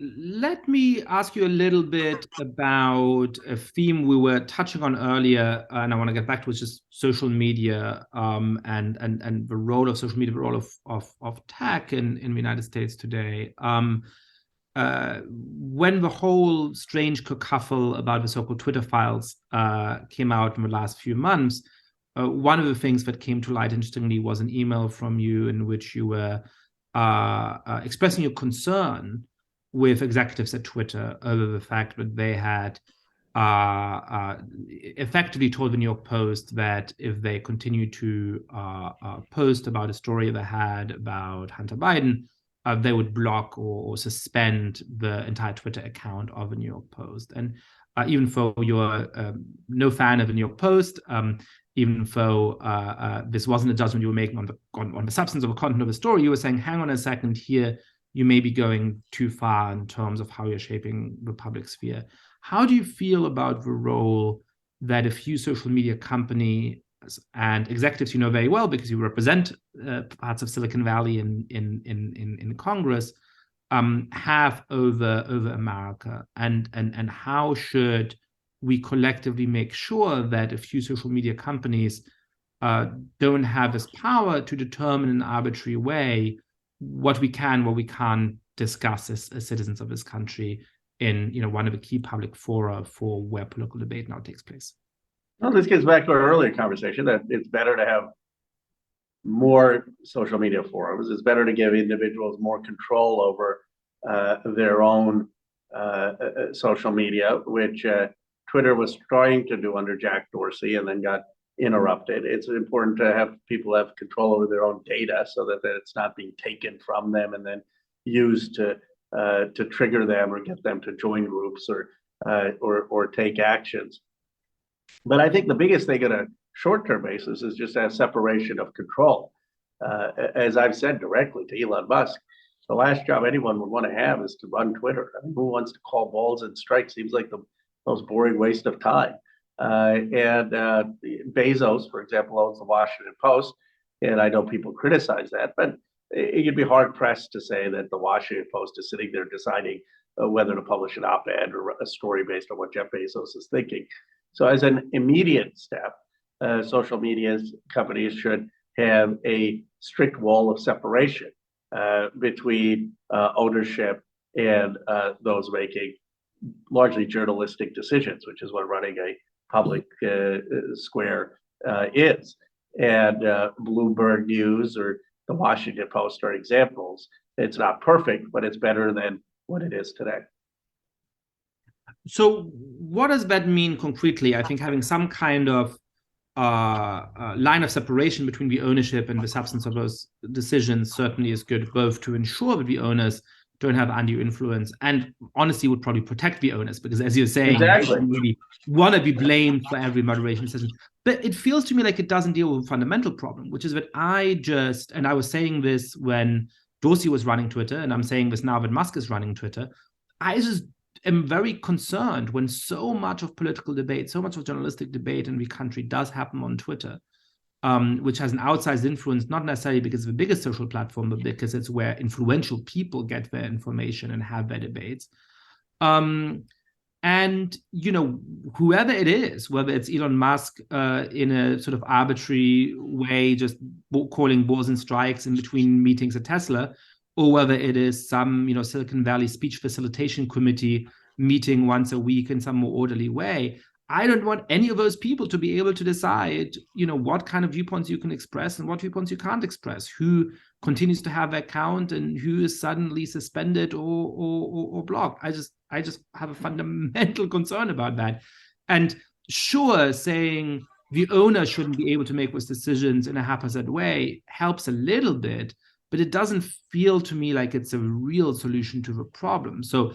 Let me ask you a little bit about a theme we were touching on earlier, and I want to get back to, which is social media, and the role of social media, the role of tech in the United States today. When the whole strange kerfuffle about the so-called Twitter files came out in the last few months, one of the things that came to light, interestingly, was an email from you in which you were expressing your concern with executives at Twitter over the fact that they had effectively told the New York Post that if they continued to post about a story they had about Hunter Biden, they would block or suspend the entire Twitter account of the New York Post. And even though you're no fan of the New York Post, even though this wasn't a judgment you were making on the substance of the content of the story, you were saying, hang on a second here, you may be going too far in terms of how you're shaping the public sphere. How do you feel about the role that a few social media companies and executives you know very well, because you represent parts of Silicon Valley in Congress, have over America, and how should we collectively make sure that a few social media companies don't have this power to determine in an arbitrary way what we can, what we can't discuss as citizens of this country, in one of the key public fora for where political debate now takes place. Well, this gets back to our earlier conversation that it's better to have more social media forums. It's better to give individuals more control over their own social media, which Twitter was trying to do under Jack Dorsey and then got interrupted. It's important to have people have control over their own data so that it's not being taken from them and then used to trigger them or get them to join groups or take actions. But I think the biggest thing on a short-term basis is just a separation of control. As I've said directly to Elon Musk, the last job anyone would want to have is to run Twitter. I mean, who wants to call balls and strikes? Seems like the most boring waste of time. And Bezos, for example, owns the Washington Post, and I know people criticize that, but you'd be hard-pressed to say that the Washington Post is sitting there deciding whether to publish an op-ed or a story based on what Jeff Bezos is thinking. So as an immediate step, social media companies should have a strict wall of separation between ownership and those making largely journalistic decisions, which is what running a public square is. And Bloomberg News or the Washington Post are examples. It's not perfect, but it's better than what it is today. So what does that mean concretely? I think having some kind of line of separation between the ownership and the substance of those decisions certainly is good, both to ensure that the owners don't have undue influence and honestly would probably protect the owners, because as you're saying, exactly, you really want to be blamed for every moderation decision. But it feels to me like it doesn't deal with a fundamental problem, which is that and I was saying this when Dorsey was running Twitter, and I'm saying this now that Musk is running Twitter, I just am very concerned when so much of political debate, so much of journalistic debate in the country does happen on Twitter, which has an outsized influence, not necessarily because it's the biggest social platform, but because it's where influential people get their information and have their debates. And, whoever it is, whether it's Elon Musk in a sort of arbitrary way, just calling balls and strikes in between meetings at Tesla, or whether it is some, Silicon Valley speech facilitation committee meeting once a week in some more orderly way, I don't want any of those people to be able to decide, what kind of viewpoints you can express and what viewpoints you can't express, who continues to have their account and who is suddenly suspended or blocked. I just have a fundamental concern about that. And sure, saying the owner shouldn't be able to make those decisions in a haphazard way helps a little bit, but it doesn't feel to me like it's a real solution to the problem. So,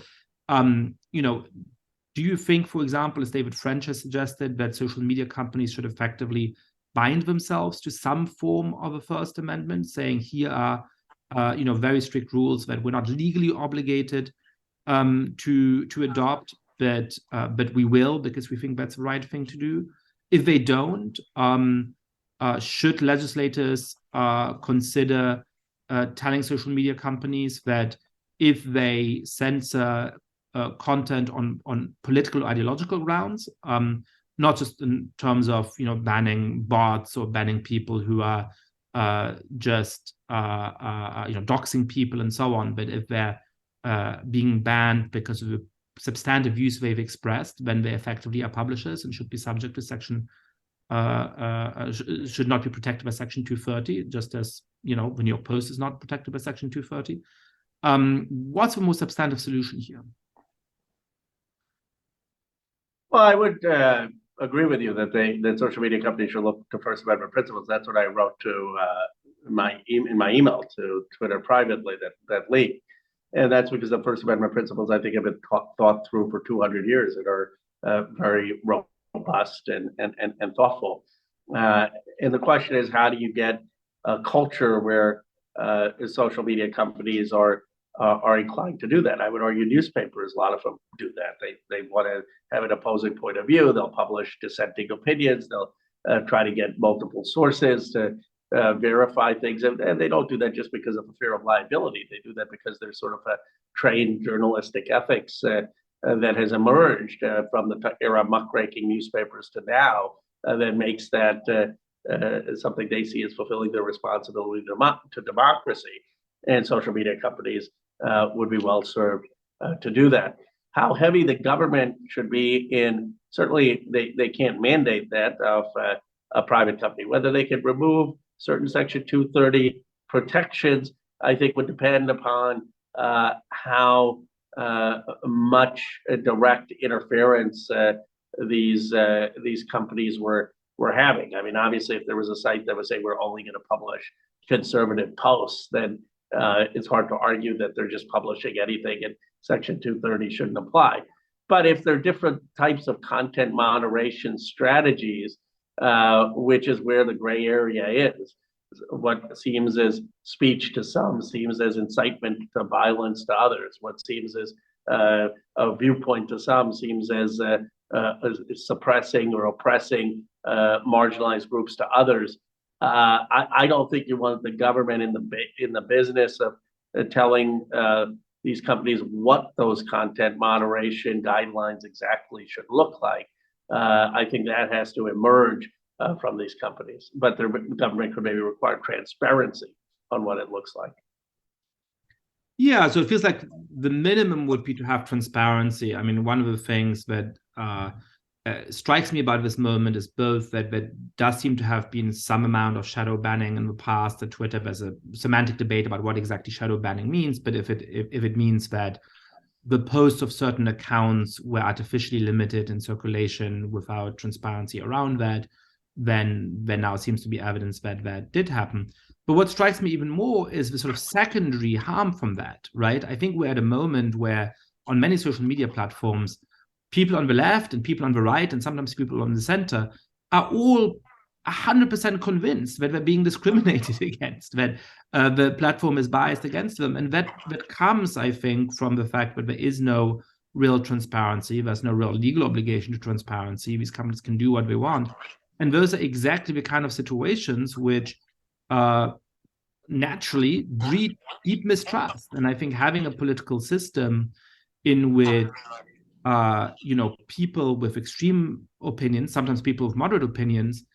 do you think, for example, as David French has suggested, that social media companies should effectively bind themselves to some form of a First Amendment, saying here are, very strict rules that we're not legally obligated to adopt, but we will because we think that's the right thing to do? If they don't, should legislators consider telling social media companies that if they censor content on political or ideological grounds, not just in terms of banning bots or banning people who are just doxing people and so on, but if they're being banned because of the substantive views they've expressed, then they effectively are publishers and should be subject to should not be protected by Section 230, just as the New York Post is not protected by Section 230. What's the more substantive solution here? Well, I would agree with you that social media companies should look to First Amendment principles. That's what I wrote to in my email to Twitter privately that leaked, and that's because the First Amendment principles, I think, have been thought through for 200 years and are very robust and thoughtful. And the question is, how do you get a culture where social media companies are inclined to do that? I would argue newspapers, a lot of them do that. They want to have an opposing point of view. They'll publish dissenting opinions. They'll try to get multiple sources to verify things. And they don't do that just because of a fear of liability. They do that because there's sort of a trained journalistic ethics that has emerged from the era of muckraking newspapers to now that makes that something they see as fulfilling their responsibility to democracy. And social media companies would be well served to do that. how heavy the government should be in, certainly they can't mandate that of a private company. Whether they can remove certain Section 230 protections, I think would depend upon how much direct interference these companies were having. I mean, obviously, if there was a site that would say we're only going to publish conservative posts, then it's hard to argue that they're just publishing anything and Section 230 shouldn't apply. But if there are different types of content moderation strategies, which is where the gray area is, what seems as speech to some seems as incitement to violence to others. What seems as a viewpoint to some seems as suppressing or oppressing marginalized groups to others. I don't think you want the government in the business of telling these companies what those content moderation guidelines exactly should look like. I think that has to emerge from these companies, but the government could maybe require transparency on what it looks like. Yeah, so it feels like the minimum would be to have transparency. I mean, one of the things that strikes me about this moment is both that there does seem to have been some amount of shadow banning in the past at Twitter. There's a semantic debate about what exactly shadow banning means, but if it means that the posts of certain accounts were artificially limited in circulation without transparency around that, then there now seems to be evidence that that did happen. But what strikes me even more is the sort of secondary harm from that, right? I think we're at a moment where on many social media platforms, people on the left and people on the right, and sometimes people on the center, are all 100% convinced that they're being discriminated against, that the platform is biased against them. And that comes, I think, from the fact that there is no real transparency. There's no real legal obligation to transparency. These companies can do what they want. And those are exactly the kind of situations which naturally breed deep mistrust. And I think having a political system in which people with extreme opinions, sometimes people with moderate opinions,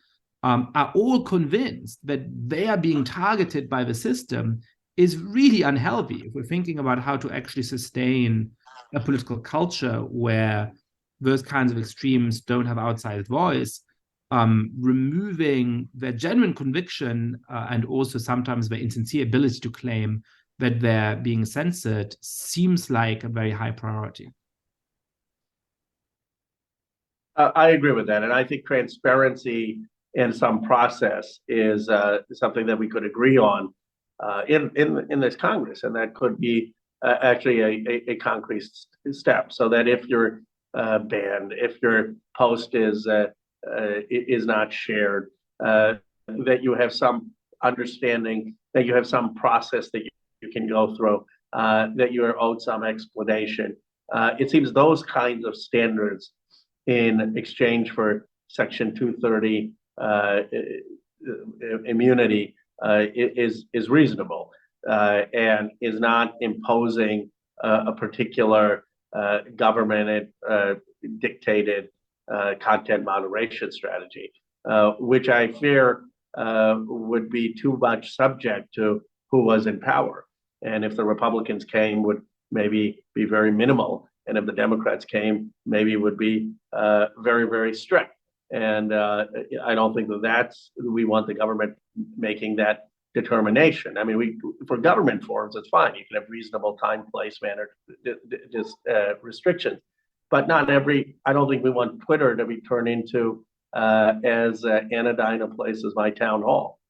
are all convinced that they are being targeted by the system is really unhealthy. If we're thinking about how to actually sustain a political culture where those kinds of extremes don't have outsized voice, removing their genuine conviction and also sometimes their insincere ability to claim that they're being censored seems like a very high priority. I agree with that. And I think transparency in some process is something that we could agree on in this Congress. And that could be actually a concrete step, so that if you're banned, if your post is not shared, that you have some understanding, that you have some process that you can go through, that you are owed some explanation. It seems those kinds of standards in exchange for Section 230 immunity is reasonable and is not imposing a particular government dictated content moderation strategy, which I fear would be too much subject to who was in power. And if the Republicans came, would maybe be very minimal. And if the Democrats came, maybe would be very, very strict. And I don't think we want the government making that determination. I mean, for government forms, it's fine. You can have reasonable time, place, manner, restrictions. But not I don't think we want Twitter to be turned into as anodyne a place as my town hall.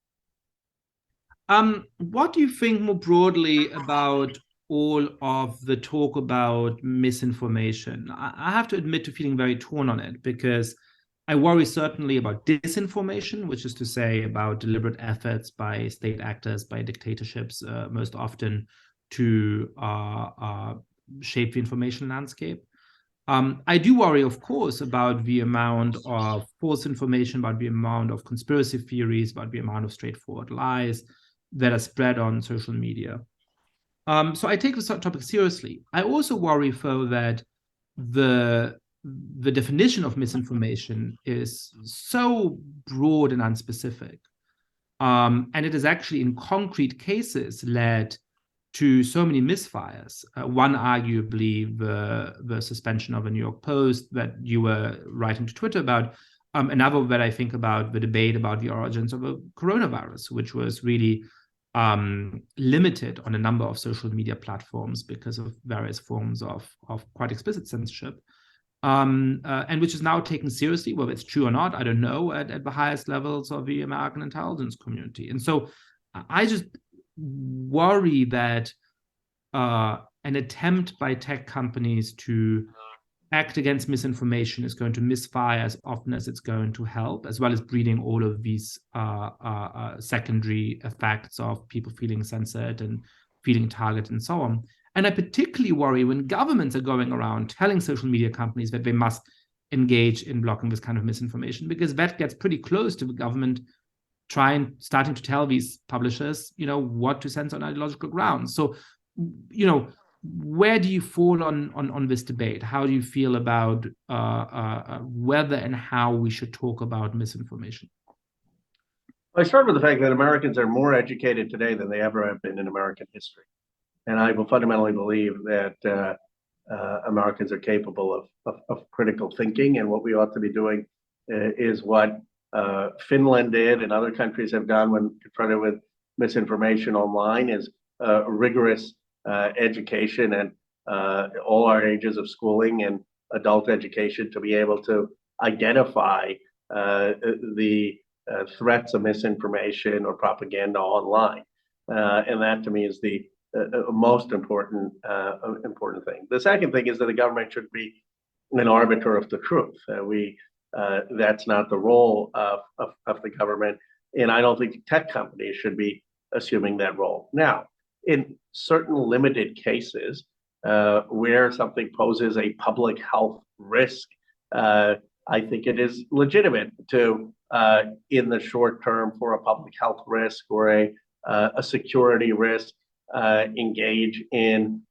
What do you think more broadly about all of the talk about misinformation? I have to admit to feeling very torn on it, because I worry certainly about disinformation, which is to say about deliberate efforts by state actors, by dictatorships, most often to shape the information landscape. I do worry, of course, about the amount of false information, about the amount of conspiracy theories, about the amount of straightforward lies that are spread on social media. So I take this topic seriously. I also worry, though, that the definition of misinformation is so broad and unspecific. And it has actually, in concrete cases, led to so many misfires. One, arguably, the suspension of a New York Post that you were writing to Twitter about. Another that I think about the debate about the origins of the coronavirus, which was really limited on a number of social media platforms because of various forms of quite explicit censorship. And which is now taken seriously, whether it's true or not, I don't know, at the highest levels of the American intelligence community. And so I just worry that an attempt by tech companies to act against misinformation is going to misfire as often as it's going to help, as well as breeding all of these secondary effects of people feeling censored and feeling targeted and so on. And I particularly worry when governments are going around telling social media companies that they must engage in blocking this kind of misinformation, because that gets pretty close to the government starting to tell these publishers, what to censor on ideological grounds. So, where do you fall on this debate? How do you feel about whether and how we should talk about misinformation? I start with the fact that Americans are more educated today than they ever have been in American history. And I will fundamentally believe that Americans are capable of critical thinking, and what we ought to be doing is what Finland did and other countries have done when confronted with misinformation online, is rigorous education and all our ages of schooling and adult education to be able to identify the threats of misinformation or propaganda online. And that to me is the most important thing. The second thing is that the government should be an arbiter of the truth. That's not the role of the government, and I don't think tech companies should be assuming that role. Now, in certain limited cases where something poses a public health risk, I think it is legitimate to, in the short term, for a public health risk or a security risk, engage in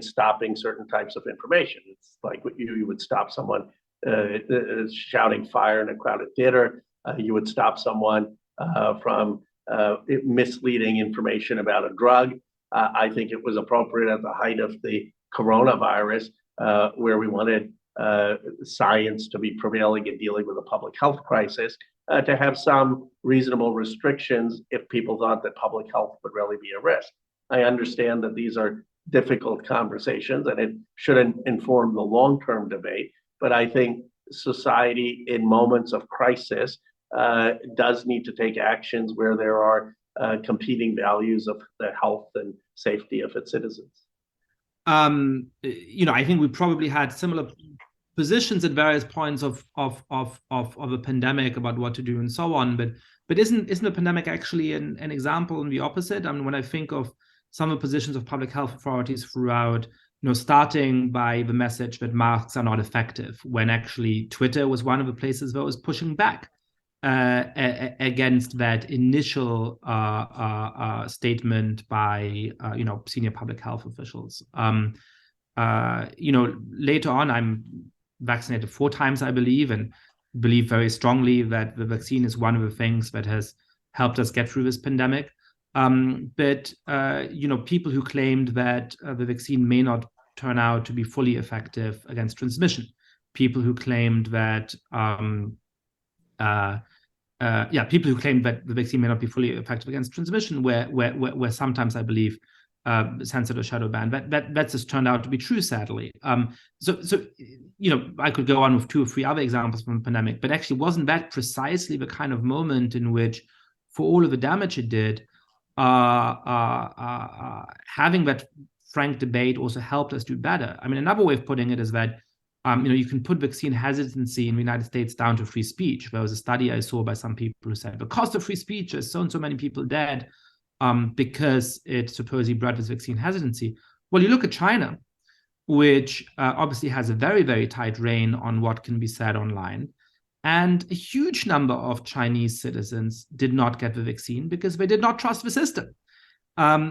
stopping certain types of information. It's like you would stop someone shouting fire in a crowded theater. You would stop someone from misleading information about a drug. I think it was appropriate at the height of the coronavirus, where we wanted science to be prevailing in dealing with a public health crisis, to have some reasonable restrictions if people thought that public health would really be a risk. I understand that these are difficult conversations and it shouldn't inform the long-term debate, but I think society in moments of crisis does need to take actions where there are competing values of the health and safety of its citizens. I think we probably had similar positions at various points of a pandemic about what to do and so on. But isn't the pandemic actually an example in the opposite? I mean, when I think of some of the positions of public health authorities throughout, starting by the message that masks are not effective, when actually Twitter was one of the places that was pushing back against that initial statement by senior public health officials. Later on, I'm vaccinated 4 times, I believe, and believe very strongly that the vaccine is one of the things that has helped us get through this pandemic. But people who claimed that the vaccine may not turn out to be fully effective against transmission, people who claimed that people who claimed that the vaccine may not be fully effective against transmission, where sometimes, I believe, censored or shadow banned. That's just turned out to be true, sadly. So I could go on with 2 or 3 other examples from the pandemic, but actually wasn't that precisely the kind of moment in which, for all of the damage it did, having that frank debate also helped us do better. I mean, another way of putting it is that you can put vaccine hesitancy in the United States down to free speech. There was a study I saw by some people who said the cost of free speech is so and so many people dead because it supposedly bred this vaccine hesitancy. Well, you look at China, which obviously has a very, very tight rein on what can be said online. And a huge number of Chinese citizens did not get the vaccine because they did not trust the system.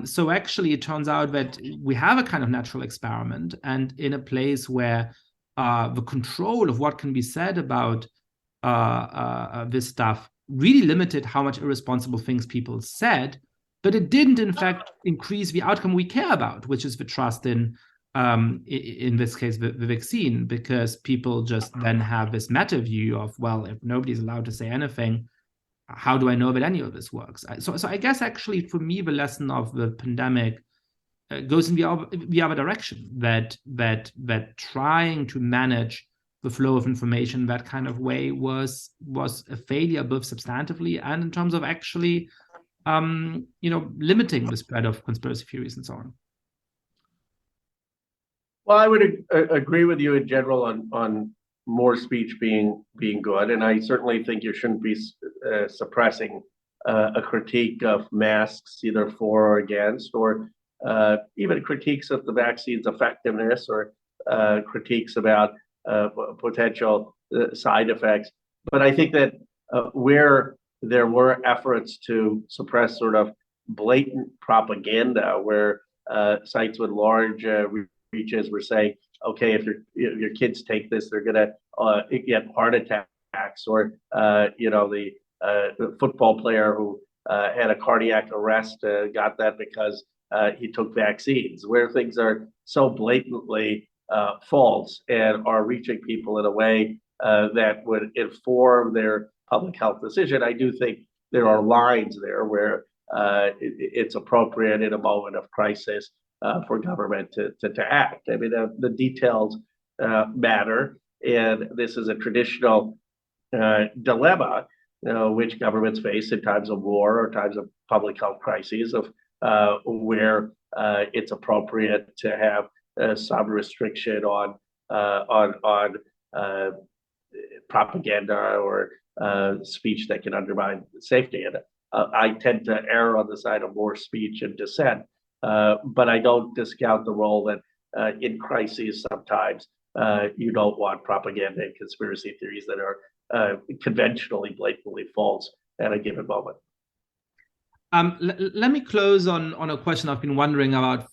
So actually, it turns out that we have a kind of natural experiment, and in a place where the control of what can be said about this stuff really limited how much irresponsible things people said, but it didn't, in fact, increase the outcome we care about, which is the trust in this case, the vaccine, because people just then have this meta view of, well, if nobody's allowed to say anything, how do I know that any of this works? So I guess actually for me, the lesson of the pandemic goes in the other direction, that trying to manage the flow of information that kind of way was a failure, both substantively and in terms of actually limiting the spread of conspiracy theories and so on. Well, I would agree with you in general on more speech being good, and I certainly think you shouldn't be suppressing a critique of masks, either for or against, or even critiques of the vaccine's effectiveness, or critiques about potential side effects. But I think that where there were efforts to suppress sort of blatant propaganda, where sites with large reaches were saying, okay, if your kids take this, they're gonna get heart attacks, or the football player who had a cardiac arrest got that because he took vaccines, where things are so blatantly false and are reaching people in a way that would inform their public health decision. I do think there are lines there where it's appropriate in a moment of crisis for government to act. I mean, the details matter, and this is a traditional dilemma which governments face in times of war or times of public health crises, of where it's appropriate to have some restriction on propaganda or speech that can undermine safety. And I tend to err on the side of more speech and dissent, but I don't discount the role that in crises sometimes you don't want propaganda and conspiracy theories that are conventionally blatantly false at a given moment. Let me close on a question I've been wondering about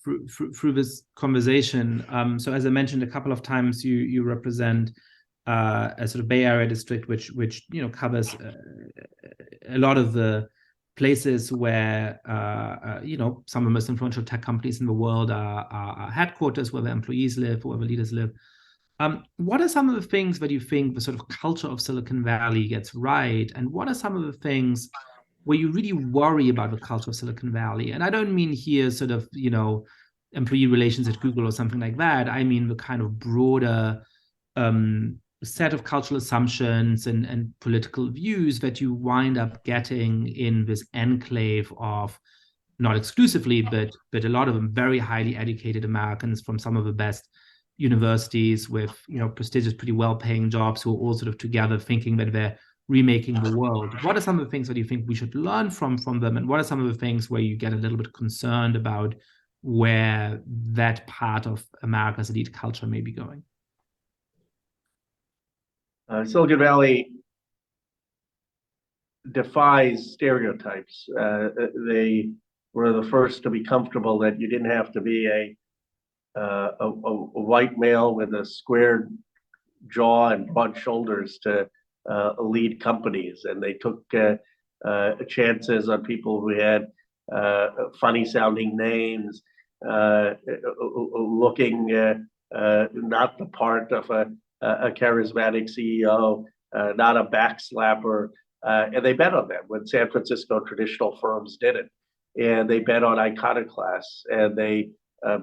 through this conversation. So as I mentioned a couple of times, you represent a sort of Bay Area district, which covers a lot of the places where some of the most influential tech companies in the world are headquarters, where their employees live, where the leaders live. What are some of the things that you think the sort of culture of Silicon Valley gets right, and what are some of the things where you really worry about the culture of Silicon Valley? And I don't mean here sort of employee relations at Google or something like that. I mean the kind of broader set of cultural assumptions and political views that you wind up getting in this enclave of, not exclusively, but a lot of them very highly educated Americans from some of the best universities with prestigious, pretty well-paying jobs, who are all sort of together thinking that they're remaking the world. What are some of the things that you think we should learn from them, and what are some of the things where you get a little bit concerned about where that part of America's elite culture may be going? Silicon Valley defies stereotypes. They were the first to be comfortable that you didn't have to be a white male with a squared jaw and broad shoulders to lead companies, and they took chances on people who had funny sounding names, looking not the part of a charismatic CEO, not a backslapper, and they bet on them when San Francisco traditional firms didn't. And they bet on iconoclasts, and they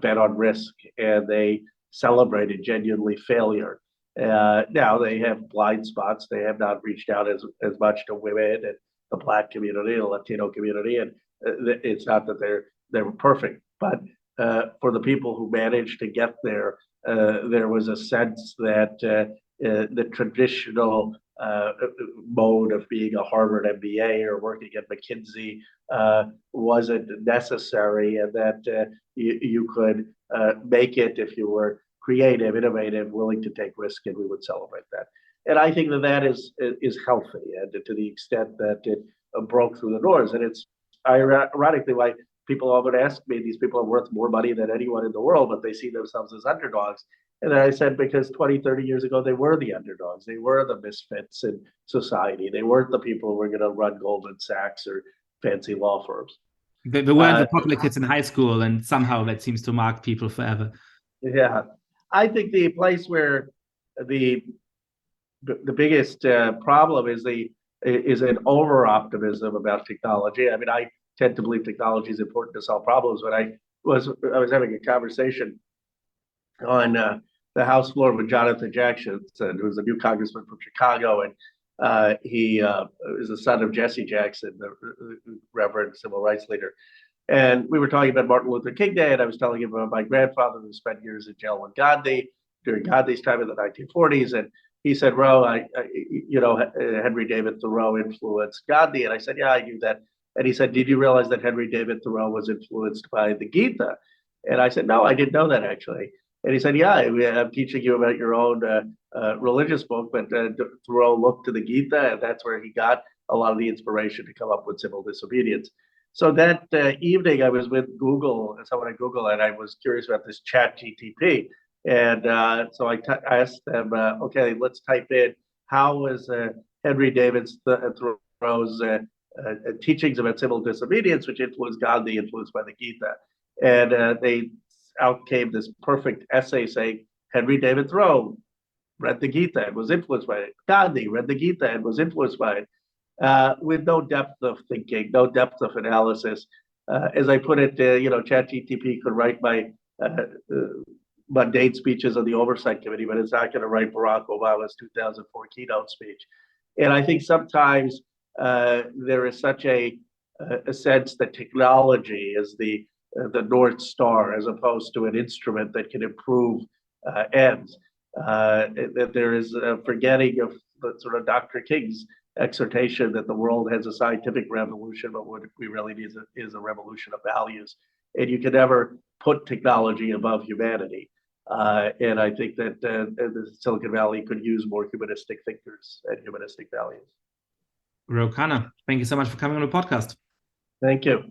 bet on risk, and they celebrated genuinely failure. Now they have blind spots. They have not reached out as much to women and the Black community, the Latino community, and it's not that they're perfect, but for the people who managed to get there, there was a sense that the traditional mode of being a Harvard MBA or working at McKinsey wasn't necessary, and that you could make it if you were creative, innovative, willing to take risk, and we would celebrate that. And I think that is healthy, and to the extent that it broke through the doors. And it's ironically why people often ask me, these people are worth more money than anyone in the world, but they see themselves as underdogs. And then I said, because 20, 30 years ago, they were the underdogs. They were the misfits in society. They weren't the people who were going to run Goldman Sachs or fancy law firms. The word the popular kids in high school, and somehow that seems to mark people forever. Yeah, I think the place where the biggest problem is an over optimism about technology. I mean, I tend to believe technology is important to solve problems, but I was having a conversation on the House floor with Jonathan Jackson, who was a new congressman from Chicago, and he is the son of Jesse Jackson, the Reverend civil rights leader. And we were talking about Martin Luther King Day, and I was telling him about my grandfather who spent years in jail with Gandhi during Gandhi's time in the 1940s. And he said, Ro, Henry David Thoreau influenced Gandhi. And I said, yeah, I knew that. And he said, did you realize that Henry David Thoreau was influenced by the Gita? And I said, no, I didn't know that actually. And he said, yeah, I'm teaching you about your own religious book, but Thoreau looked to the Gita, and that's where he got a lot of the inspiration to come up with civil disobedience. So that evening, I was with Google, someone at Google, and I was curious about this ChatGTP. And so I asked them, okay, let's type in, how was Henry David Thoreau's teachings about civil disobedience, which influenced Gandhi, influenced by the Gita? And out came this perfect essay saying, Henry David Thoreau read the Gita and was influenced by it. Gandhi read the Gita and was influenced by it. With no depth of thinking, no depth of analysis. As I put it, ChatGTP could write my mundane speeches on the Oversight Committee, but it's not going to write Barack Obama's 2004 keynote speech. And I think sometimes there is such a sense that technology is the North Star as opposed to an instrument that can improve ends. That there is a forgetting of sort of Dr. King's exhortation that the world has a scientific revolution, but what we really need is a revolution of values. And you can never put technology above humanity. And I think that the Silicon Valley could use more humanistic thinkers and humanistic values. Ro Khanna, thank you so much for coming on the podcast. Thank you.